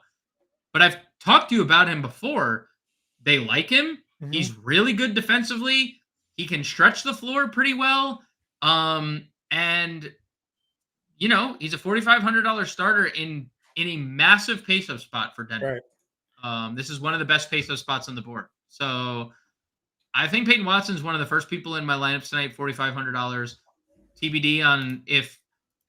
[SPEAKER 3] But I've talked to you about him before. They like him. Mm-hmm. He's really good defensively. He can stretch the floor pretty well. And, he's a $4,500 starter in a massive pace-up spot for Denver. Right. This is one of the best pace-up spots on the board. So I think Peyton Watson's one of the first people in my lineups tonight, $4,500. TBD on if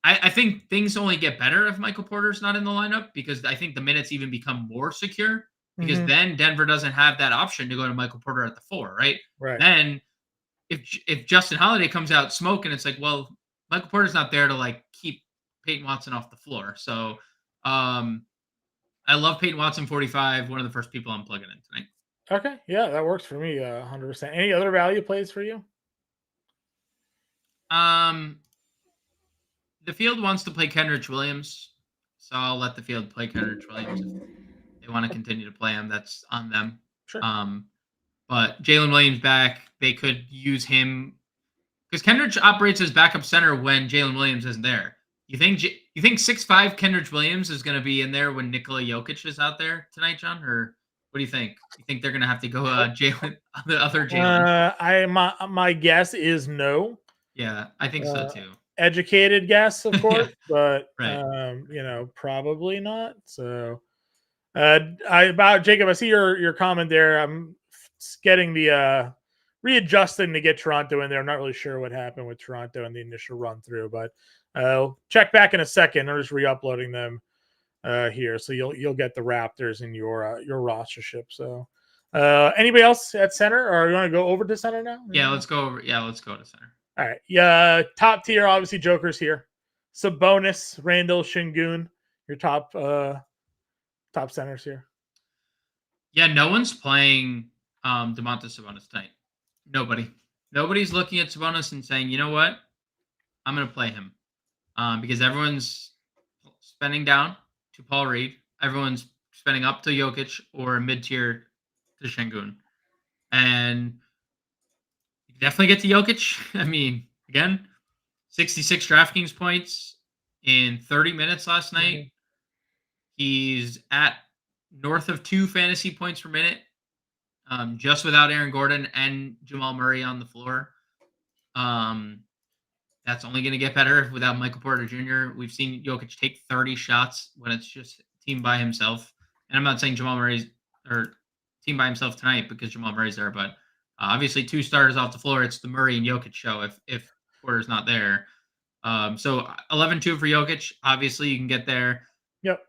[SPEAKER 3] I think things only get better if Michael Porter's not in the lineup because I think the minutes even become more secure because then Denver doesn't have that option to go to Michael Porter at the 4, right? Right. Then if Justin Holiday comes out smoking, it's like, well, Michael Porter's not there to like keep Peyton Watson off the floor. So I love Peyton Watson 45, one of the first people I'm plugging in tonight.
[SPEAKER 2] Okay. Yeah, that works for me 100%. Any other value plays for you?
[SPEAKER 3] The field wants to play Kenrich Williams, so I'll let the field play Kenrich Williams. If they want to continue to play him, that's on them.
[SPEAKER 2] Sure.
[SPEAKER 3] But Jalen Williams back, they could use him because Kenrich operates as backup center when Jalen Williams isn't there. You think 6'5" Kenrich Williams is going to be in there when Nikola Jokic is out there tonight, John? Or what do you think? You think they're going to have to go Jalen, the other Jalen?
[SPEAKER 2] My guess is no.
[SPEAKER 3] Yeah, I think so too.
[SPEAKER 2] Educated guess, of course, but
[SPEAKER 3] right.
[SPEAKER 2] Probably not. So, about Jacob, I see your comment there. I'm getting the readjusting to get Toronto in there. I'm not really sure what happened with Toronto in the initial run through, but I'll check back in a second. I'm just re-uploading them here, so you'll get the Raptors in your rostership. So Anybody else at center, or you want to go over to center now?
[SPEAKER 3] Yeah, let's go over. Yeah, let's go to center.
[SPEAKER 2] All right. Yeah, top tier, obviously Joker's here. Sabonis, Randall, Sengun, your top centers here.
[SPEAKER 3] Yeah, no one's playing Domantas Sabonis tonight. Nobody's looking at Sabonis and saying, you know what, I'm going to play him, because everyone's spending down to Paul Reed. Everyone's spending up to Jokic or mid tier to Sengun, and you definitely get to Jokic. I mean, again, 66 DraftKings points in 30 minutes last night.
[SPEAKER 2] Mm-hmm.
[SPEAKER 3] He's at north of 2 fantasy points per minute, just without Aaron Gordon and Jamal Murray on the floor. That's only going to get better without Michael Porter Jr. We've seen Jokic take 30 shots when it's just team by himself. And I'm not saying Jamal Murray's or team by himself tonight because Jamal Murray's there, but obviously 2 starters off the floor. It's the Murray and Jokic show if Porter's not there. So 11-2 for Jokic. Obviously, you can get there.
[SPEAKER 2] Yep.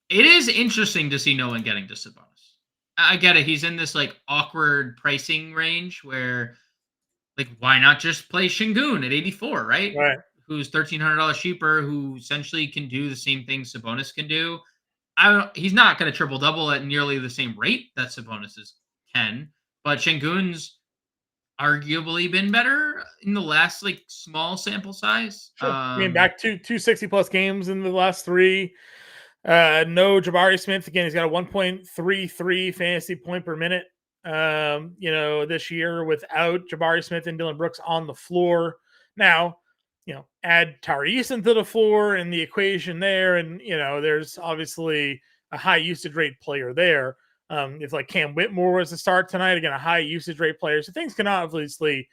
[SPEAKER 3] It is interesting to see no one getting to Sabonis. I get it. He's in this like awkward pricing range where, like, why not just play Sengun at 84, right?
[SPEAKER 2] Right.
[SPEAKER 3] Who's $1,300 cheaper, who essentially can do the same thing Sabonis can do. He's not going to triple double at nearly the same rate that Sabonis can, but Sengun's arguably been better in the last like small sample size.
[SPEAKER 2] Sure. I mean, back to 260 plus games in the last 3. No Jabari Smith. Again, he's got a 1.33 fantasy point per minute. This year without Jabari Smith and Dylan Brooks on the floor. Now, add Tyrese into the floor in the equation there, and there's obviously a high usage rate player there. If like Cam Whitmore was to start tonight, again, a high usage rate player, so things can obviously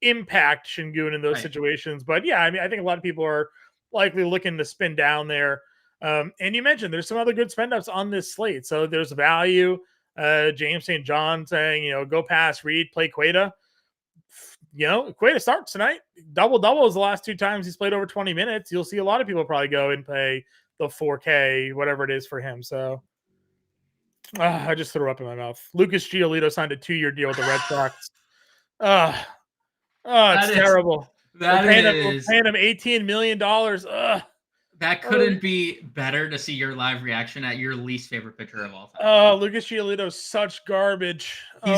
[SPEAKER 2] impact Sengun in those situations. But yeah, I mean, I think a lot of people are likely looking to spin down there. And you mentioned there's some other good spend ups on this slate, so there's value. James St. John saying, go past Reed, play Queta. Queta starts tonight. Double-doubles the last 2 times he's played over 20 minutes. You'll see a lot of people probably go and pay the 4K, whatever it is for him. So I just threw up in my mouth. Lucas Giolito signed a 2-year deal with the Red Sox. It's terrible. We're paying him $18 million.
[SPEAKER 3] That couldn't be better to see your live reaction at your least favorite pitcher of all time.
[SPEAKER 2] Oh, Lucas Giolito's such garbage.
[SPEAKER 3] He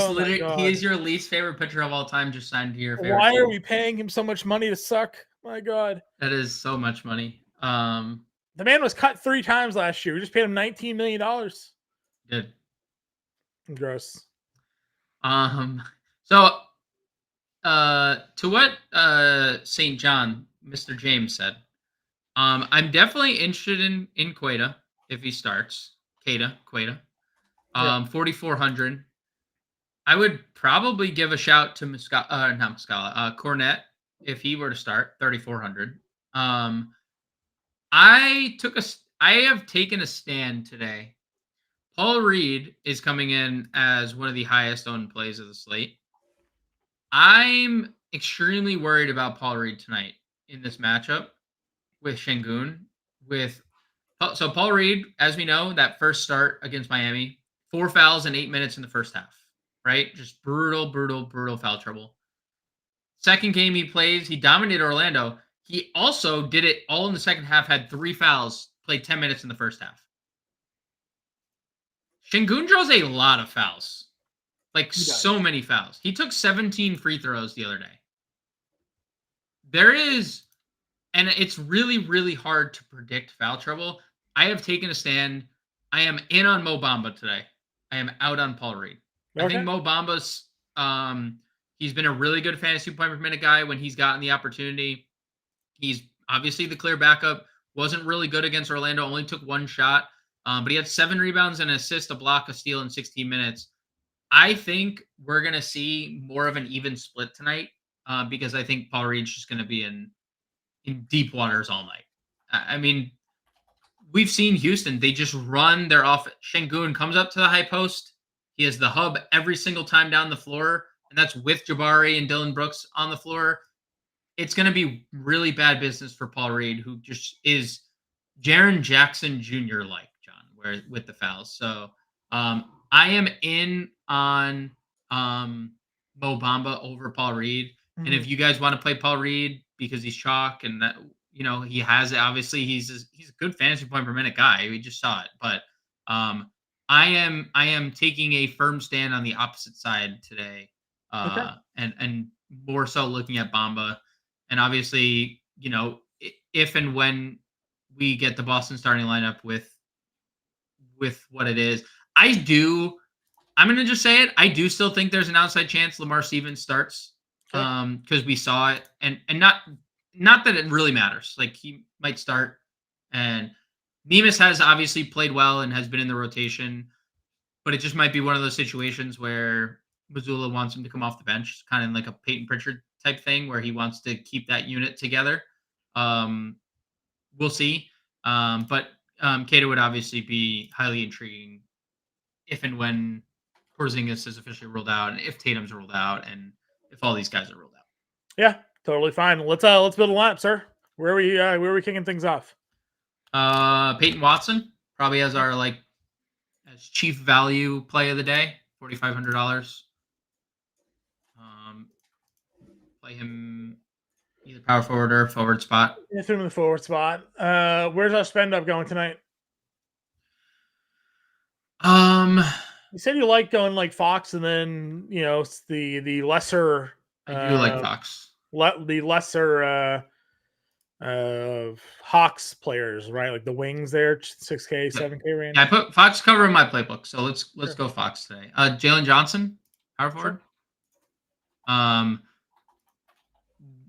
[SPEAKER 3] is your least favorite pitcher of all time, just signed to your favorite
[SPEAKER 2] Why
[SPEAKER 3] team.
[SPEAKER 2] are we paying him so much money to suck? My God.
[SPEAKER 3] That is so much money.
[SPEAKER 2] The man was cut 3 times last year. We just paid him $19 million.
[SPEAKER 3] Good.
[SPEAKER 2] Gross.
[SPEAKER 3] So to what St. John, Mr. James said, I'm definitely interested in Queta if he starts. Queta. 4,400. I would probably give a shout to Cornette if he were to start, 3,400. I have taken a stand today. Paul Reed is coming in as one of the highest owned plays of the slate. I'm extremely worried about Paul Reed tonight in this matchup with Sengun. So Paul Reed, as we know, that first start against Miami, 4 fouls in 8 minutes in the first half, right? Just brutal foul trouble. Second game he plays, he dominated Orlando. He also did it all in the second half, had 3 fouls, played 10 minutes in the first half. Sengun draws a lot of fouls. Like so many fouls. He took 17 free throws the other day. And it's really hard to predict foul trouble. I have taken a stand. I am in on Mo Bamba today. I am out on Paul Reed. Okay. I think Mo Bamba's he's been a really good fantasy point per minute guy when he's gotten the opportunity. He's obviously the clear backup. Wasn't really good against Orlando. Only took 1 shot. But he had 7 rebounds and an assist, a block, a steal in 16 minutes. I think we're going to see more of an even split tonight because I think Paul Reed's just going to be in deep waters all night. I mean, we've seen Houston. They just run their offense. Sengun comes up to the high post. He is the hub every single time down the floor, and that's with Jabari and Dylan Brooks on the floor. It's going to be really bad business for Paul Reed, who just is Jaren Jackson Jr. like, John, with the fouls. So I am in on Mo Bamba over Paul Reed. And if you guys want to play Paul Reed because he's chalk and that he has it, obviously he's a good fantasy point per minute guy. We just saw it, but I am taking a firm stand on the opposite side today, and more so looking at Bamba, and obviously if and when we get the Boston starting lineup with what it is, I'm going to just say it. I do still think there's an outside chance Lamar Stevens starts, because we saw it, and not that it really matters. Like, he might start, and Nemus has obviously played well and has been in the rotation, but it just might be one of those situations where Missoula wants him to come off the bench, kind of like a Peyton Pritchard type thing, where he wants to keep that unit together. We'll see. But Cato would obviously be highly intriguing if and when Porzingis is officially ruled out, and if Tatum's ruled out, and if all these guys are ruled out.
[SPEAKER 2] Yeah, totally fine. Let's build a lineup, sir. Where are we kicking things off?
[SPEAKER 3] Peyton Watson probably as our as chief value play of the day, $4,500. Play him either power forward or forward spot.
[SPEAKER 2] Yeah, throw him in the forward spot. Where's our spend up going tonight? You said you like going like Fox, and then the lesser.
[SPEAKER 3] I do like Fox.
[SPEAKER 2] The lesser Hawks players, right? Like the wings there, 6K, 7K range.
[SPEAKER 3] Yeah, I put Fox cover in my playbook, so let's go Fox today. Jalen Johnson, power forward. Sure.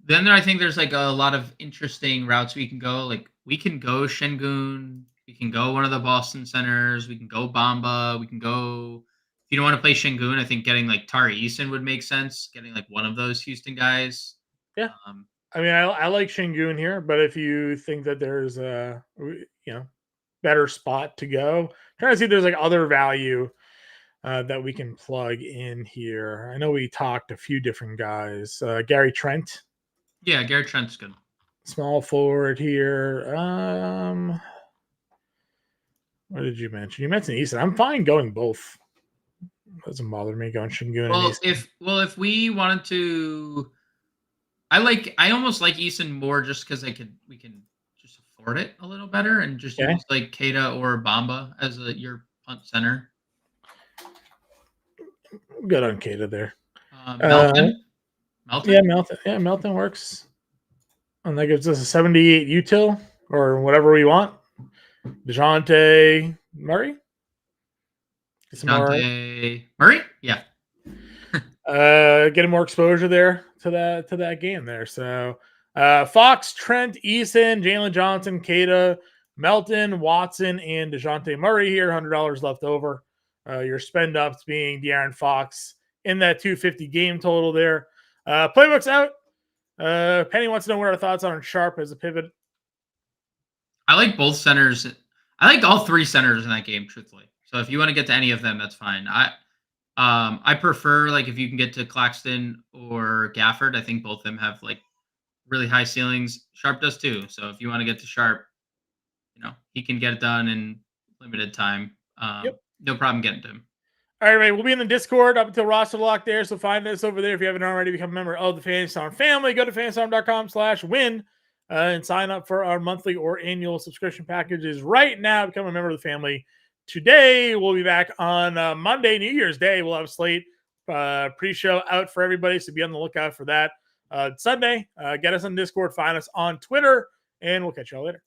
[SPEAKER 3] Then I think there's like a lot of interesting routes we can go. Like, we can go Sengun, we can go one of the Boston centers, we can go Bamba, we can go. If you don't want to play Sengun, I think getting like Tari Eason would make sense. Getting like one of those Houston guys.
[SPEAKER 2] Yeah. I mean, I like Sengun here, but if you think that there's a better spot to go, trying to see if there's like other value that we can plug in here. I know we talked a few different guys. Gary Trent.
[SPEAKER 3] Yeah, Gary Trent's good.
[SPEAKER 2] Small forward here. What did you mention? You mentioned Eason. I'm fine going both. Doesn't bother me going Sengun.
[SPEAKER 3] If we wanted to, I almost like Eason more just because we can just afford it a little better and just use like Keita or Bamba as your punt center.
[SPEAKER 2] Good on Keita there.
[SPEAKER 3] Melton.
[SPEAKER 2] Yeah, Melton. Yeah, Melton works. And that gives us a 78 util or whatever we want. DeJounte Murray.
[SPEAKER 3] DeJounte Murray? Yeah.
[SPEAKER 2] Getting more exposure there to that game there. So Fox, Trent, Eason, Jalen Johnson, Keita, Melton, Watson, and DeJounte Murray here. $100 left over. Your spend ups being De'Aaron Fox in that 250 game total there. Playbook's out. Penny wants to know what our thoughts are on Sharp as a pivot.
[SPEAKER 3] I like both centers. I like all three centers in that game, truthfully. So if you want to get to any of them, that's fine. I prefer if you can get to Claxton or Gafford. I think both of them have really high ceilings. Sharp does too. So if you want to get to Sharp, he can get it done in limited time. No problem getting to him.
[SPEAKER 2] All right, we'll be in the Discord up until roster lock there, so find us over there if you haven't already become a member of the Fantasy Storm family. Go to fantasystorm.com/win and sign up for our monthly or annual subscription packages right now. Become a member of the family today. We'll be back on Monday, New Year's Day. We'll have a Slate pre-show out for everybody, so be on the lookout for that. Sunday, get us on Discord, find us on Twitter, and we'll catch y'all later.